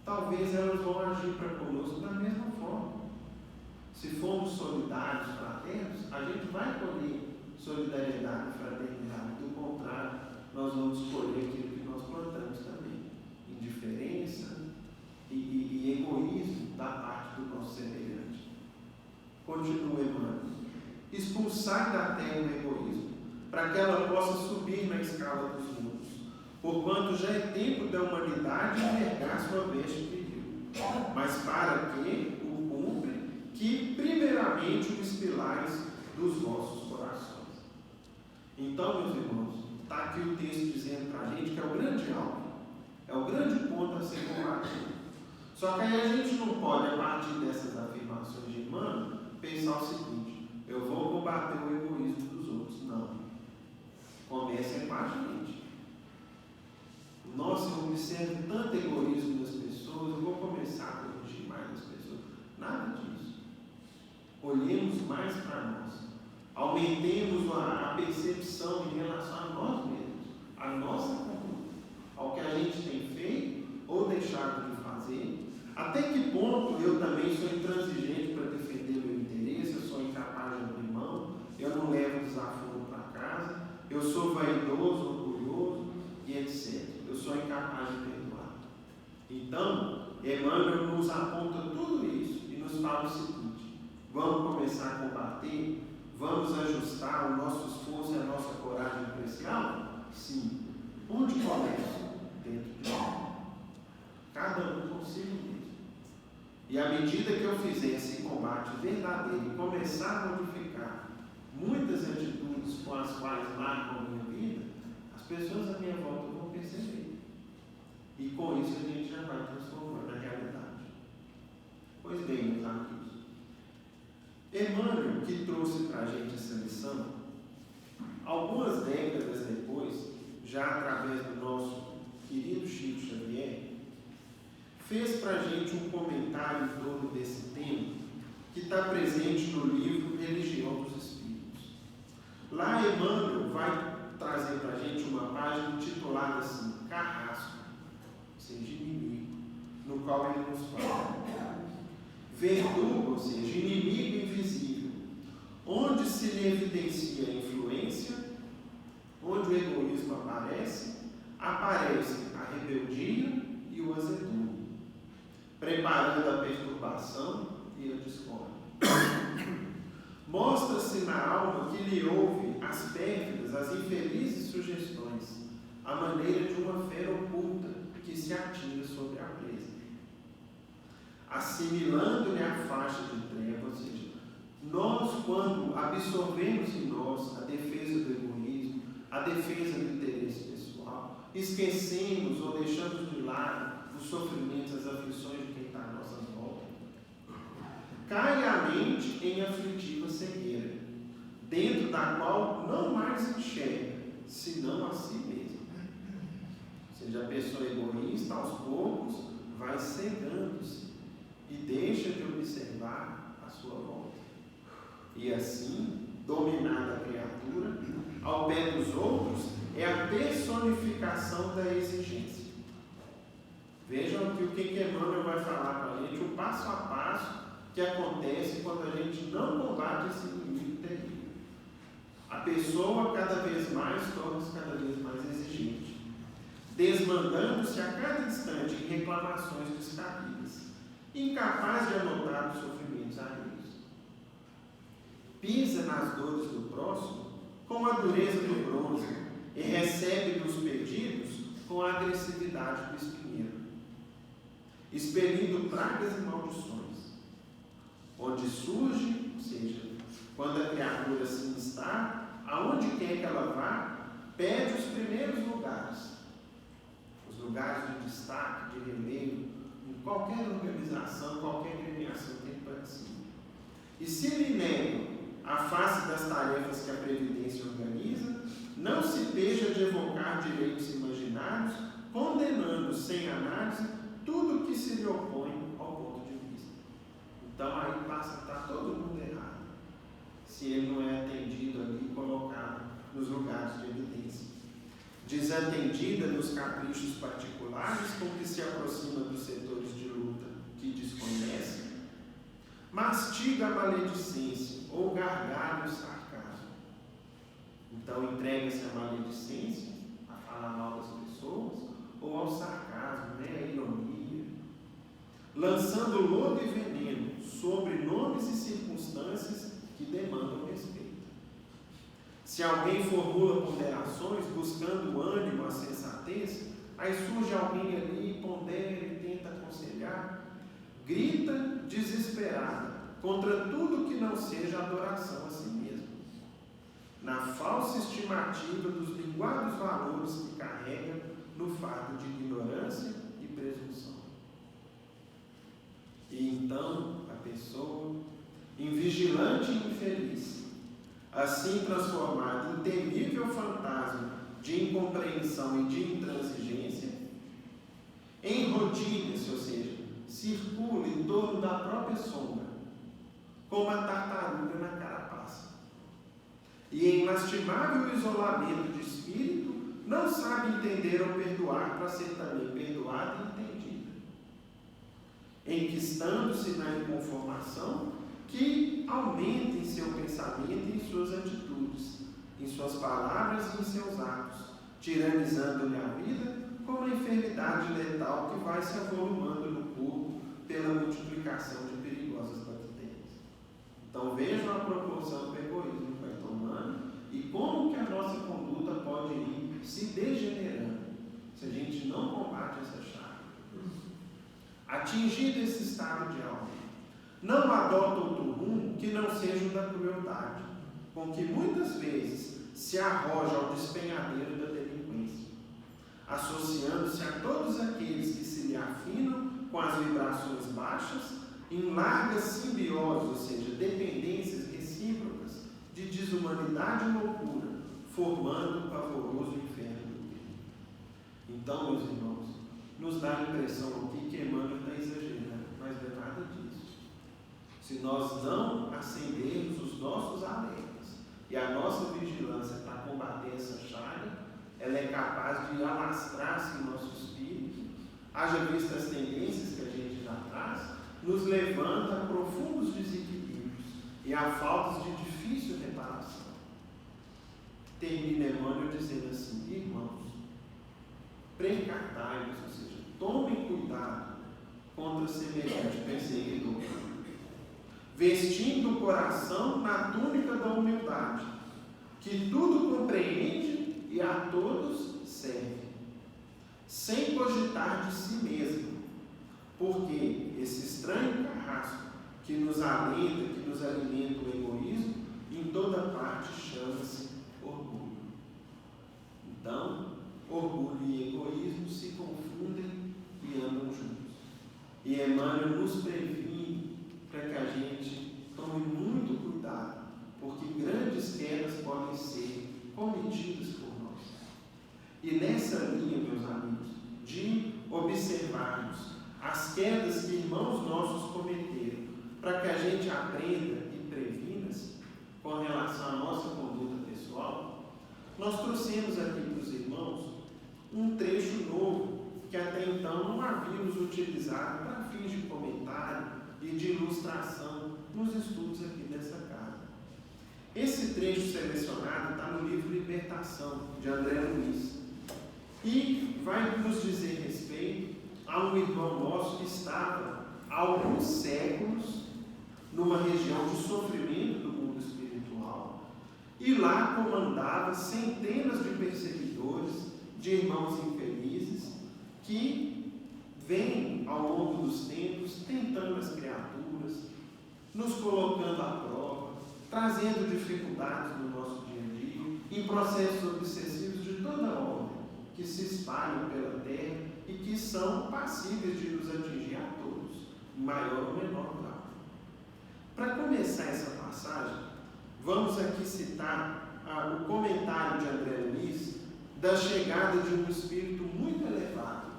C: Talvez elas vão agir para conosco da mesma forma. Se formos solidários, fraternos, a gente vai colher solidariedade e fraternidade. Do contrário, nós vamos colher aquilo que nós plantamos também: indiferença e egoísmo da parte do nosso semelhante. Continua Emmanuel: expulsar da terra o egoísmo, para que ela possa subir na escala dos mundos, porquanto já é tempo da humanidade envergar sua veste viril, mas para que o cumpre, que primeiramente os pilares dos vossos corações. Então, meus irmãos, está aqui o texto dizendo para a gente que é o grande alvo, é o grande ponto a ser combatido. Só que aí a gente não pode, a partir dessas afirmações de Emmanuel, pensar o seguinte: eu vou combater o egoísmo dos outros. Não. Comece com a gente. Nossa, eu observo tanto egoísmo das pessoas, eu vou começar a corrigir mais as pessoas. Nada disso. Olhemos mais para nós. Aumentemos a percepção em relação a nós mesmos, a nossa conduta, ao que a gente tem feito ou deixado de fazer. Até que ponto eu também sou intransigente para defender o meu interesse, eu sou incapaz de abrir mão, eu não levo desaforo para casa, eu sou vaidoso, orgulhoso e etc. Eu sou incapaz de perdoar. Então, Emmanuel nos aponta tudo isso e nos fala o seguinte: vamos começar a combater? Vamos ajustar o nosso esforço e a nossa coragem apreciável? Sim. Onde começa? Dentro de nós. Cada um consigo mesmo. E à medida que eu fizer esse combate verdadeiro e começar a modificar muitas atitudes com as quais marcam a minha vida, as pessoas à minha volta vão perceber. E com isso a gente já vai transformando a realidade. Pois bem, meus amigos, Emmanuel, que trouxe para a gente essa lição, algumas décadas depois, já através do nosso querido Chico Xavier, fez para a gente um comentário em torno desse tema, que está presente no livro Religião dos Espíritos. Lá Emmanuel vai trazer para a gente uma página intitulada assim, Carrasco, ou seja, inimigo, no qual ele nos fala: verdugo, ou seja, inimigo invisível, onde se lhe evidencia a influência, onde o egoísmo aparece a rebeldia e o azedume, preparando a perturbação e a discórdia. Mostra-se na alma que lhe ouve as pérfidas, as infelizes sugestões, à maneira de uma fera oculta que se atira sobre a presa, assimilando-lhe a faixa de treva. Ou seja, nós, quando absorvemos em nós a defesa do egoísmo, a defesa do interesse pessoal, esquecemos ou deixamos de lado os sofrimentos, as aflições de quem está à nossa volta, cai a mente em aflitiva cegueira, dentro da qual não mais enxerga, senão a si mesmo. Ou seja, a pessoa egoísta, aos poucos, vai cegando-se e deixa de observar a sua volta. E assim, dominada a criatura, ao pé dos outros, é a personificação da exigência. Vejam que o que Emmanuel vai falar para a gente, o passo a passo que acontece quando a gente não combate esse inimigo terrível. A pessoa cada vez mais torna-se cada vez mais exigente, desmandando-se a cada instante em reclamações descabidas, incapaz de anotar os sofrimentos alheios. Pisa nas dores do próximo com a dureza do bronze e recebe os pedidos com a agressividade do espinheiro, expelindo pragas e maldições. Onde surge, ou seja, quando a criatura se instala, aonde quer que ela vá, pede os primeiros lugares, os lugares de destaque, de relevo, em qualquer organização, qualquer agremiação que ele participe. E se lhe negam a face das tarefas que a Previdência organiza, não se deixa de evocar direitos imaginários, condenando sem análise tudo que se lhe opõe ao ponto de vista. Então aí passa a estar todo mundo errado, se ele não é atendido ali e colocado nos lugares de evidência. Desatendida nos caprichos particulares com que se aproxima dos setores de luta que desconhece, mastiga a maledicência ou gargalha o sarcasmo. Então entrega-se à maledicência, a falar mal das pessoas, ou ao sarcasmo, a ironia, lançando lodo e veneno sobre nomes e circunstâncias que demandam respeito. Se alguém formula ponderações buscando o ânimo, a sensatez, aí surge alguém ali, pondera e tenta aconselhar, grita desesperada contra tudo que não seja adoração a si mesmo, na falsa estimativa dos linguados valores que carrega no fardo de ignorância e presunção. E então a pessoa, invigilante e infeliz, assim transformada em temível fantasma de incompreensão e de intransigência, enrodilha-se, ou seja, circula em torno da própria sombra, como a tartaruga na carapaça. e em lastimável isolamento de espírito, não sabe entender ou perdoar para ser também perdoada e entendida, enquistando-se na inconformação que aumenta em seu pensamento e em suas atitudes, em suas palavras e em seus atos, tiranizando-lhe a vida como uma enfermidade letal que vai se avolumando no corpo pela multiplicação de perigosas bactérias. Então vejam a proporção que o egoísmo vai tomando e como que a nossa conduta pode ir se degenerando se a gente não combate essa chaga. Atingido esse estado de alma, não adota outro rumo que não seja o da crueldade, com que muitas vezes se arroja ao despenhadeiro da delinquência, associando-se a todos aqueles que se lhe afinam com as vibrações baixas em largas simbioses, ou seja, dependências recíprocas de desumanidade e loucura, formando um pavoroso inferno do bem. Então, meus irmãos, nos dá a impressão aqui que Emmanuel está exagerando, mas não é nada disso. Se nós não acendermos os nossos alertas e a nossa vigilância para combater essa chaga, ela é capaz de alastrar-se em nosso espírito, haja vista as tendências que a gente já traz, nos levando a profundos desequilíbrios e a faltas de difícil reparação. Termina Emmanuel dizendo assim: irmãos, precatai-vos, ou seja, tomem cuidado contra semelhante perseguidor, vestindo o coração na túnica da humildade, que tudo compreende e a todos serve, sem cogitar de si mesmo, porque esse estranho carrasco que nos alenta, que nos alimenta o egoísmo, em toda parte chama-se orgulho. Então, orgulho e egoísmo se confundem e andam juntos. E Emmanuel nos previne para que a gente tome muito cuidado, porque grandes quedas podem ser cometidas por nós. E nessa linha, meus amigos, de observarmos as quedas que irmãos nossos cometeram, para que a gente aprenda e previna-se com relação à nossa conduta pessoal, nós trouxemos aqui para os irmãos um trecho novo que até então não havíamos utilizado para fins de comentário e de ilustração nos estudos aqui dessa casa. Esse trecho selecionado está no livro Libertação, de André Luiz, e vai nos dizer respeito a um irmão nosso que estava há alguns séculos numa região de sofrimento do mundo espiritual e lá comandava centenas de perseguidores, de irmãos infelizes que vêm ao longo dos tempos tentando as criaturas, nos colocando à prova, trazendo dificuldades no nosso dia a dia, em processos obsessivos de toda ordem, que se espalham pela terra e que são passíveis de nos atingir a todos, em maior ou menor grau. Para começar essa passagem, vamos aqui citar o comentário de André Luiz da chegada de um espírito muito elevado,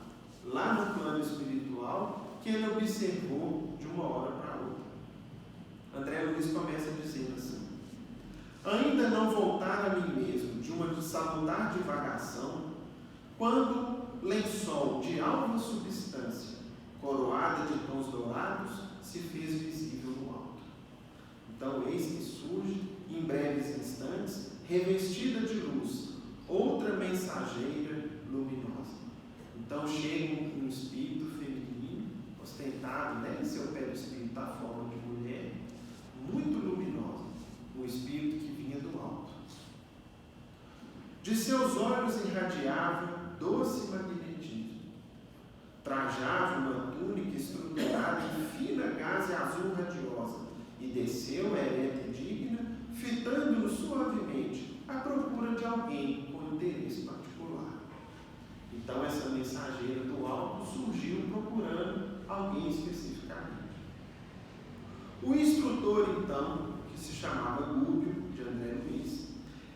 C: lá no plano espiritual, que ele observou de uma hora para outra. André Luiz começa dizendo assim: ainda não voltar a mim mesmo de uma salutar divagação, quando lençol de alva substância, coroada de tons dourados, se fez visível no alto. Então, eis que surge, em breves instantes, revestida de luz, outra mensageira luminosa. Então, chega um espírito feminino, ostentado, né, em seu pé do espírito a forma de mulher, muito luminosa, um espírito que vinha do alto. De seus olhos irradiava doce magnetismo. Trajava uma túnica estruturada em fina gaze azul radiosa e desceu, ereta e digna, fitando-no suavemente à procura de alguém com interesse particular. Então essa mensageira do alto surgiu procurando alguém especificamente. O instrutor, então, que se chamava Gúbio, de André Luiz,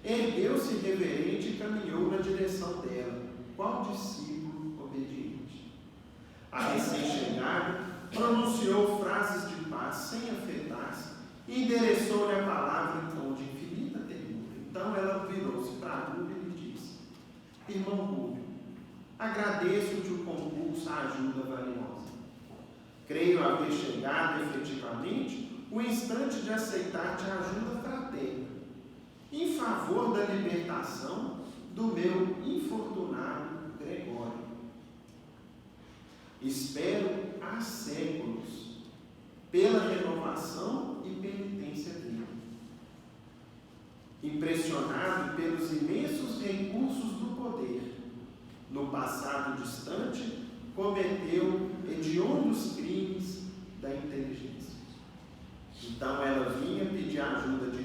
C: ergueu-se reverente e caminhou na direção dela, qual discípulo obediente. A recém-chegada pronunciou frases de paz sem afetar-se e endereçou-lhe a palavra em tom de infinita ternura. Irmão Rubio, agradeço-te o concurso, a ajuda valiosa. Creio haver chegado efetivamente o instante de aceitar-te a ajuda fraterna, em favor da libertação do meu infortunário Gregório. Espero há séculos pela renovação e penitência dele. Impressionado pelos imensos recursos do poder, no passado distante, cometeu hediondos crimes da inteligência. Então ela vinha pedir ajuda de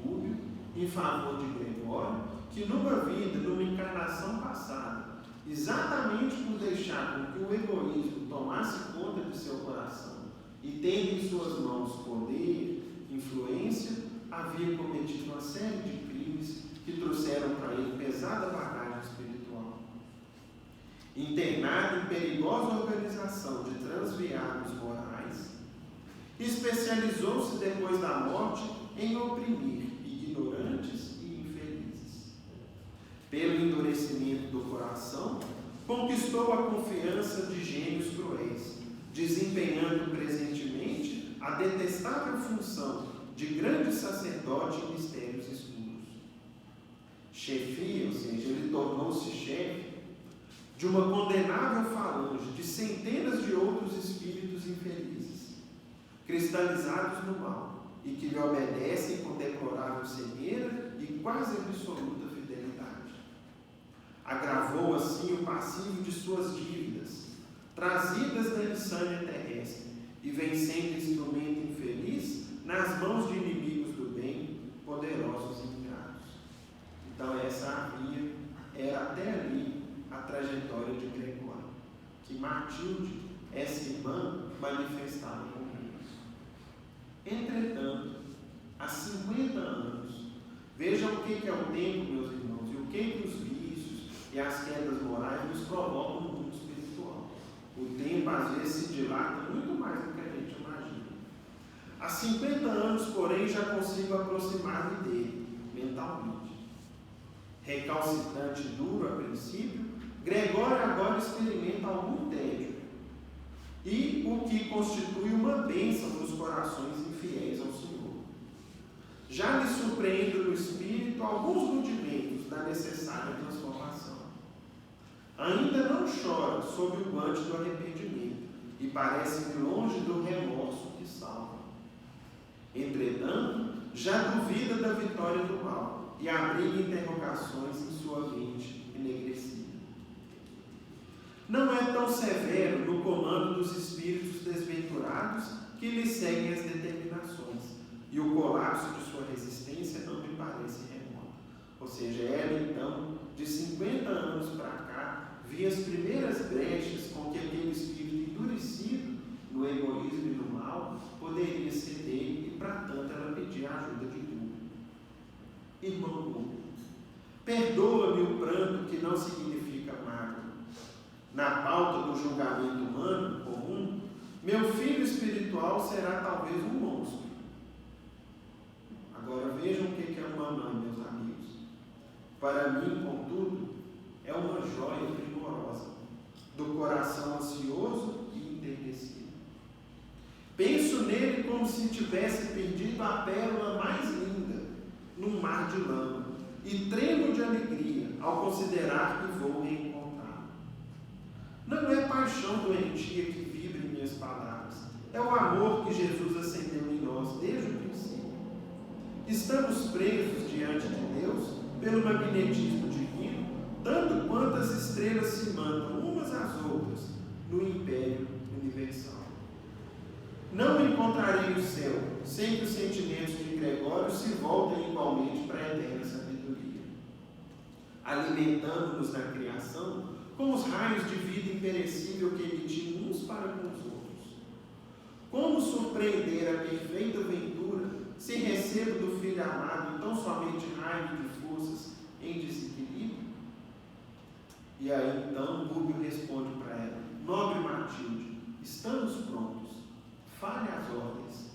C: Rubio em favor de Gregório, que numa vida, numa encarnação passada, exatamente por deixar com que o egoísmo tomasse conta de seu coração e tendo em suas mãos poder, influência, havia cometido uma série de crimes que trouxeram para ele pesada bagagem espiritual. Internado em perigosa organização de transviados morais, especializou-se depois da morte em oprimir ignorantes e infelizes. Pelo endurecimento do coração, conquistou a confiança de gênios cruéis, desempenhando presentemente a detestável função de grande sacerdote em mistérios escuros. Chefia, ou seja, ele tornou-se chefe de uma condenável falange de centenas de outros espíritos infelizes, cristalizados no mal, e que lhe obedecem com deplorável cegueira e quase absoluta fidelidade. Agravou assim o passivo de suas dívidas, trazidas da insânia terrestre, e vem sendo instrumento infeliz nas mãos de inimigos do bem, poderosos e ingratos. Então essa era até ali a trajetória de Gregório, que Matilde, essa irmã, manifestava com Deus. Entretanto, há 50 anos, vejam o que é o tempo, meus irmãos, e o que os vícios e as quedas morais nos provocam no mundo espiritual. O tempo às vezes se dilata muito mais do que a gente imagina. Há 50 anos, porém, já consigo aproximar-me dele, mentalmente. Recalcitrante e duro a princípio, Gregório agora experimenta algum tédio, e o que constitui uma bênção nos corações infiéis ao Senhor. Já lhe surpreende no espírito alguns rudimentos da necessária transformação. Ainda não chora sob o guante do arrependimento, e parece-me longe do remorso que salva. Entretanto, já duvida da vitória do mal, e abriga interrogações em sua mente enegrecida. Não é tão severo no comando dos espíritos desventurados que lhe seguem as determinações, e o colapso de sua resistência não me parece remoto. Ou seja, ela então, de 50 anos para cá, via as primeiras brechas com que aquele espírito endurecido no egoísmo e no mal poderia ceder, e para tanto ela pedia a ajuda de Deus. Irmão, perdoa-me o pranto que não significa mágoa. Na pauta do julgamento humano comum, meu filho espiritual será talvez um monstro. Agora vejam o que é uma mãe, meus amigos. Para mim, contudo, é uma joia primorosa, do coração ansioso e enternecido. Penso nele como se tivesse perdido a pérola mais linda num mar de lama, e tremo de alegria ao considerar que vou reencontrá-lo. Não é paixão doentia que vibra em minhas palavras, é o amor que Jesus acendeu em nós desde o princípio. Estamos presos diante de Deus pelo magnetismo divino, tanto quanto as estrelas se mandam umas às outras no império universal. Não encontrarei o céu sem que os sentimentos de Gregório se voltem igualmente para a eterna sabedoria, alimentando-nos na criação com os raios de vida imperecível que emitimos uns para com os outros. Como surpreender a perfeita ventura se recebo do Filho amado tão somente raio de forças em desequilíbrio? E aí então Rubio responde para ela: nobre Matilde, estamos prontos, fale as ordens.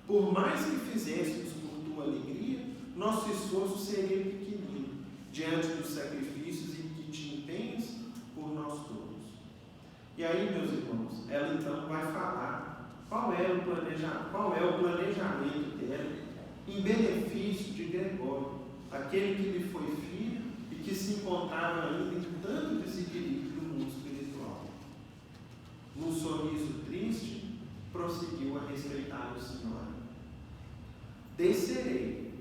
C: Por mais que fizéssemos por tua alegria, nosso esforço seria pequenino diante dos sacrifícios que te empenhas por nós todos. E aí, meus irmãos, ela então vai falar qual é o planejamento dela em benefício de Gregório, aquele que lhe foi filho e que se encontrava ainda em tanto desequilíbrio no mundo espiritual. Num sorriso triste, prosseguiu a respeitar o Senhor. Descerei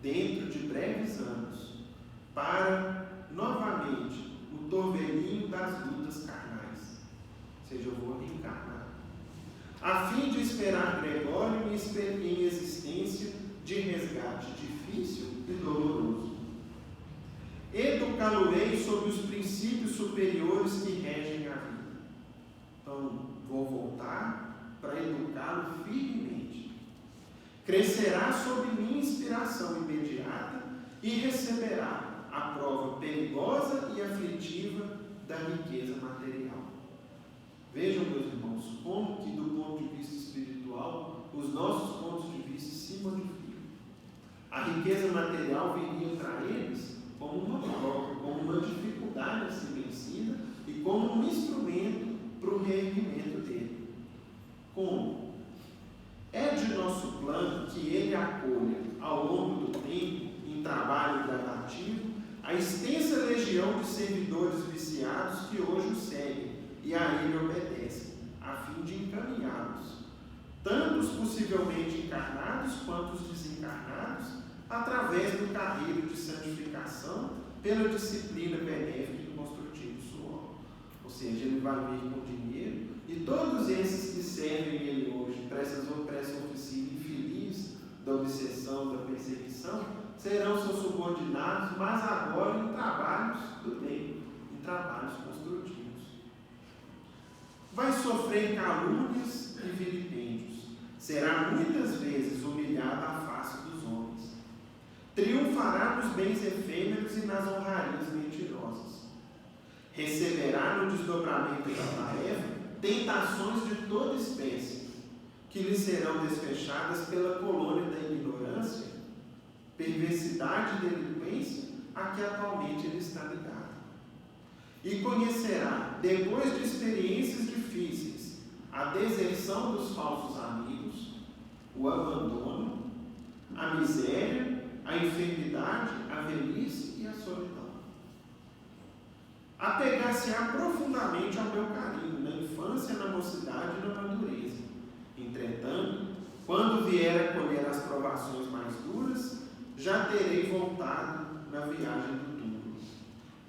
C: dentro de breves anos para novamente o torvelinho das lutas carnais, ou seja, eu vou reencarnar, a fim de esperar Gregório em existência de resgate difícil e doloroso. Educá-lo-ei sobre os princípios superiores que regem a vida. Então, vou voltar para educá-lo firmemente. Crescerá sob minha inspiração imediata e receberá a prova perigosa e aflitiva da riqueza material. Vejam, meus irmãos, como que do ponto de vista espiritual os nossos pontos de vista se modificam. A riqueza material viria para eles como uma prova, como uma dificuldade a ser vencida e como um instrumento para o reerguimento dele. Como? É de nosso plano que ele acolha, ao longo do tempo, em trabalho gradativo, a extensa legião de servidores viciados que hoje o seguem e a ele obedecem, a fim de encaminhá-los, tanto os possivelmente encarnados quanto os desencarnados, através do carreiro de santificação pela disciplina benéfica e construtivo suor. Ou seja, ele vai vir com dinheiro e todos esses que servem ele hoje para essa oficina infeliz da obsessão, da perseguição, serão seus subordinados, mas agora em trabalhos do bem, em trabalhos construtivos. Vai sofrer calúnias e vilipêndios, será muitas vezes humilhado à face dos homens, triunfará nos bens efêmeros e nas honrarias mentirosas, receberá no desdobramento da tarefa tentações de toda espécie, que lhe serão desfechadas pela colônia da ignorância, perversidade e delinquência a que atualmente ele está ligado. E conhecerá, depois de experiências difíceis, a deserção dos falsos amigos, o abandono, a miséria, a enfermidade, a velhice e a solidão. Apegar-se-á profundamente ao meu carinho, na infância, na mocidade e na madureza. Entretanto, quando vier a colher as provações mais duras, já terei voltado na viagem do túmulo.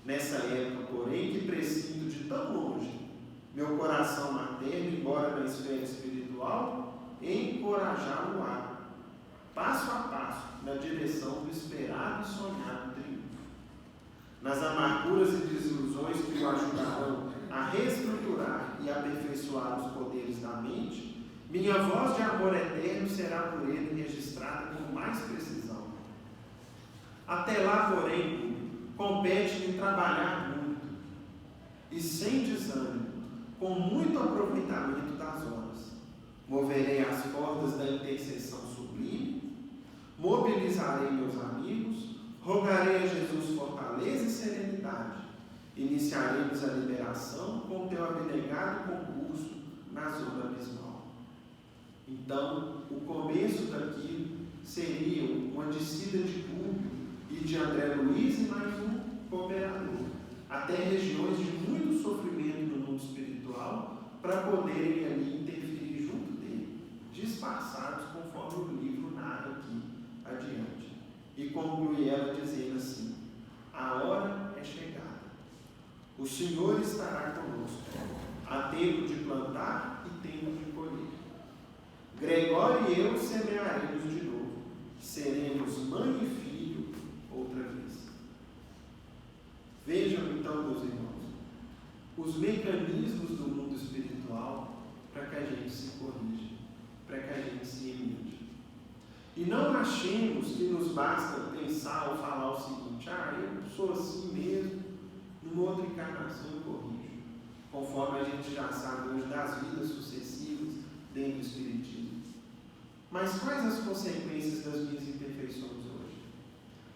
C: Nessa época, porém, que prescindo de tão longe, meu coração materno, embora na esfera espiritual, encorajá-lo-á, passo a passo, na direção do esperado e sonhado triunfo. Nas amarguras e desilusões que o ajudarão a reestruturar e aperfeiçoar os poderes da mente, minha voz de amor eterno será por ele registrada com mais precisão. Até lá, porém, compete-me trabalhar muito e sem desânimo, com muito aproveitamento das horas. Moverei as cordas da intercessão sublime, mobilizarei meus amigos, rogarei a Jesus fortaleza e serenidade. Iniciaremos a liberação com teu abnegado concurso na zona abismal. Então, o começo daquilo seria uma descida de Públio e de André Luiz e mais um cooperador, até regiões de muito sofrimento no mundo espiritual, para poderem ali interferir junto dele, disfarçados conforme o livro narra aqui adiante. E conclui ela dizendo assim: a hora é chegada, o Senhor estará conosco, há tempo de plantar e tempo de colher. Gregório e eu semearemos de novo, seremos mãe e filho outra vez. Vejam então, meus irmãos, os mecanismos do mundo espiritual para que a gente se corrija, para que a gente se emite. E não achemos que nos basta pensar ou falar o seguinte: eu sou assim mesmo, numa outra encarnação eu corrijo, conforme a gente já sabe hoje das vidas sucessivas dentro do Espiritismo. Mas quais as consequências das minhas imperfeições hoje?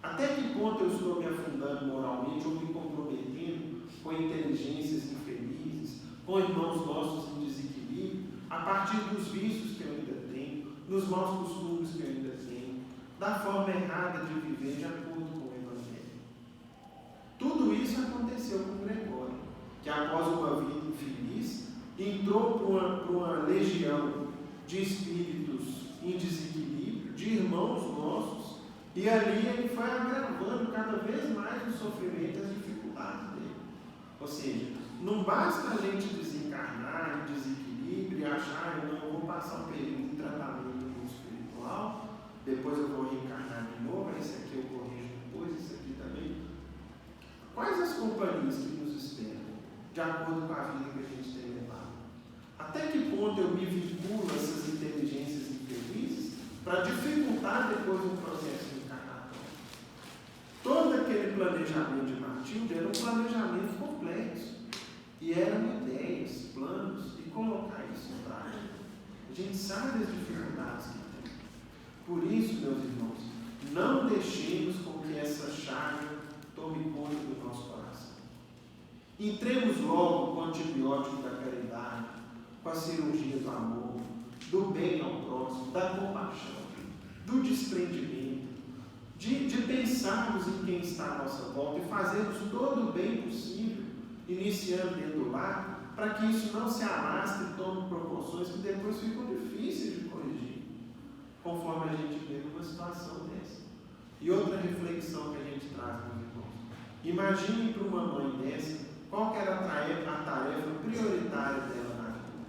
C: Até que ponto eu estou me afundando moralmente ou me comprometendo com inteligências infelizes, com irmãos nossos em desequilíbrio, a partir dos vícios que eu ainda tenho, dos maus costumes que eu ainda tenho, da forma errada de viver de acordo com o Evangelho. Tudo isso aconteceu com Gregório, que após uma vida infeliz, entrou para uma legião de espíritos em desequilíbrio, de irmãos nossos, e ali ele foi agravando cada vez mais o sofrimento e as dificuldades dele. Ou seja, não basta a gente desencarnar em desequilíbrio e achar, eu vou passar um período de tratamento espiritual, depois eu vou reencarnar de novo, esse aqui eu corrijo depois, esse aqui também. Quais as companhias que nos esperam, de acordo com a vida que a gente tem levado? Até que ponto eu me vinculo a essas inteligências infelizes para dificultar depois um processo encarnatório? Todo aquele planejamento de Matilde era um planejamento complexo. E eram ideias, planos, e colocar isso em prática. A gente sabe as dificuldades que tem. Por isso, meus irmãos, não deixemos com que essa chaga tome conta do nosso coração. Entremos logo com o antibiótico da caridade, com a cirurgia do amor, do bem ao próximo, da compaixão, do desprendimento, de pensarmos em quem está à nossa volta e fazermos todo o bem possível, iniciando dentro do lar, para que isso não se alastre e tome proporções que depois ficam difíceis de corrigir, conforme a gente vê numa situação dessa. E outra reflexão que a gente traz, meus irmãos. Imagine para uma mãe dessa, qual que era a tarefa prioritária dela na vida.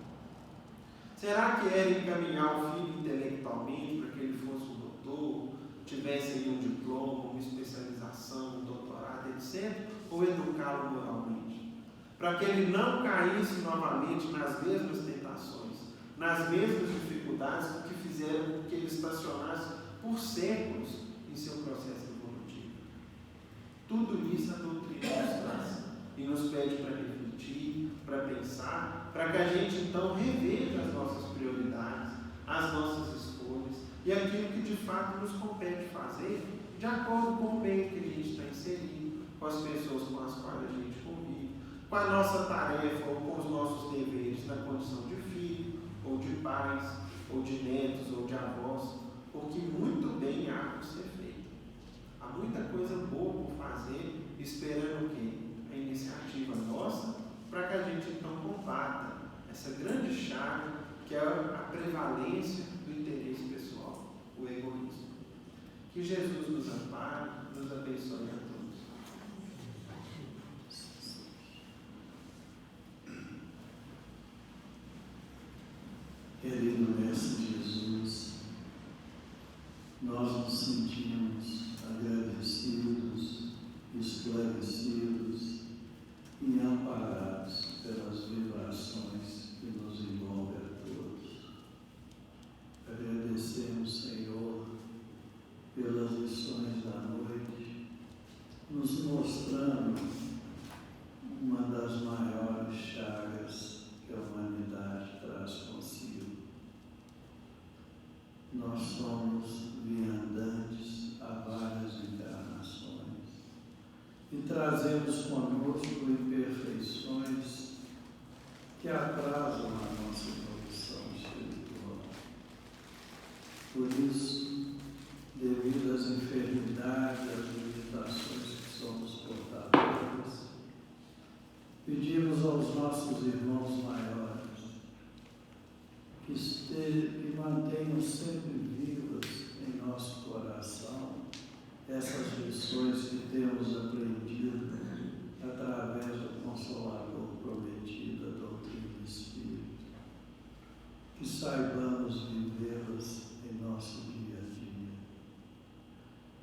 C: Será que era encaminhar o filho intelectualmente para que ele fosse um doutor, tivesse aí um diploma, uma especialização, um doutorado, etc., ou educá-lo moralmente? Para que ele não caísse novamente nas mesmas tentações, nas mesmas dificuldades que fizeram com que ele estacionasse por séculos em seu processo evolutivo. Tudo isso a doutrina nos traz e nos pede para refletir, para pensar, para que a gente então reveja as nossas prioridades, as nossas escolhas e aquilo que de fato nos compete fazer de acordo com o meio que a gente está inserido, com as pessoas com as quais a gente convive, com a nossa tarefa ou com os nossos deveres na condição de filho, ou de pais, ou de netos, ou de avós, porque muito bem há por ser feito. Há muita coisa boa por fazer, esperando o quê? A iniciativa nossa, para que a gente então combata essa grande chaga que é a prevalência do interesse pessoal, o egoísmo. Que Jesus nos ampare, nos abençoe a todos.
A: Querido Mestre Jesus, nós nos sentimos agradecidos, esclarecidos e amparados pelas vibrações que nos envolvem a todos. Agradecemos, Senhor, pelas lições da noite, nos mostrando uma das maiores chagas que a humanidade traz consigo. Nós somos viandantes a várias encarnações e trazemos conosco imperfeições que atrasam a nossa evolução espiritual. Por isso, devido às enfermidades, às limitações que somos portadores, pedimos aos nossos irmãos maiores que mantenham sempre vivas em nosso coração essas lições que temos aprendido através do Consolador prometido, a doutrina do Espírito, que saibamos vivê-las em nosso dia a dia.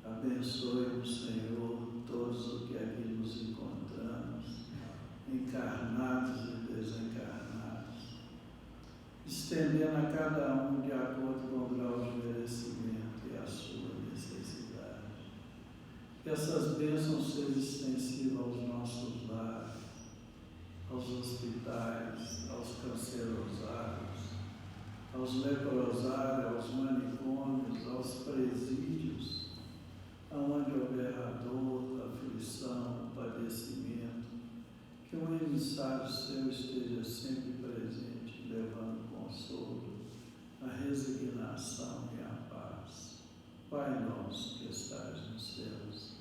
A: Abençoe-nos, Senhor, todos os que aqui nos encontramos, encarnados e desencarnados, estendendo a cada um de acordo com o grau de merecimento e a sua necessidade. Que essas bênçãos sejam extensivas aos nossos lares, aos hospitais, aos cancerosários, aos leprosários, aos manicômios, aos presídios, aonde houver dor, aflição, padecimento, Que um emissário seu esteja sempre presente, levando consolo, a resignação e a paz. Pai nosso que estais nos céus,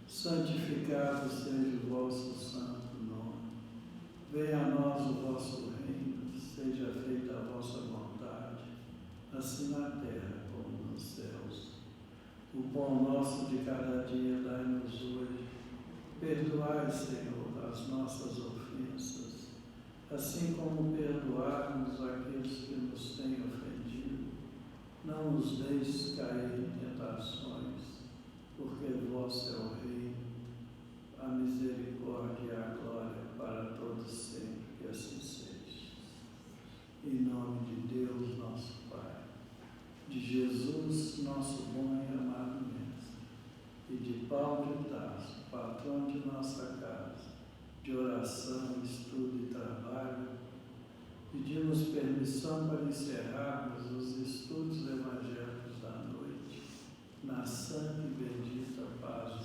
A: santificado seja o vosso santo nome. Venha a nós o vosso reino, seja feita a vossa vontade, assim na terra como nos céus. O pão nosso de cada dia dai-nos hoje. Perdoai, Senhor, as nossas ofensas, assim como perdoarmos aqueles que nos têm ofendido. Não nos deixes cair em tentações, porque vosso é o reino, a misericórdia e a glória para todos sempre, que assim seja. Em nome de Deus, nosso Pai, de Jesus, nosso bom e amado Mestre, e de Paulo de Tarso, patrão de nossa casa, de oração, estudo e trabalho, pedimos permissão para encerrarmos os estudos evangélicos da noite, na santa e bendita paz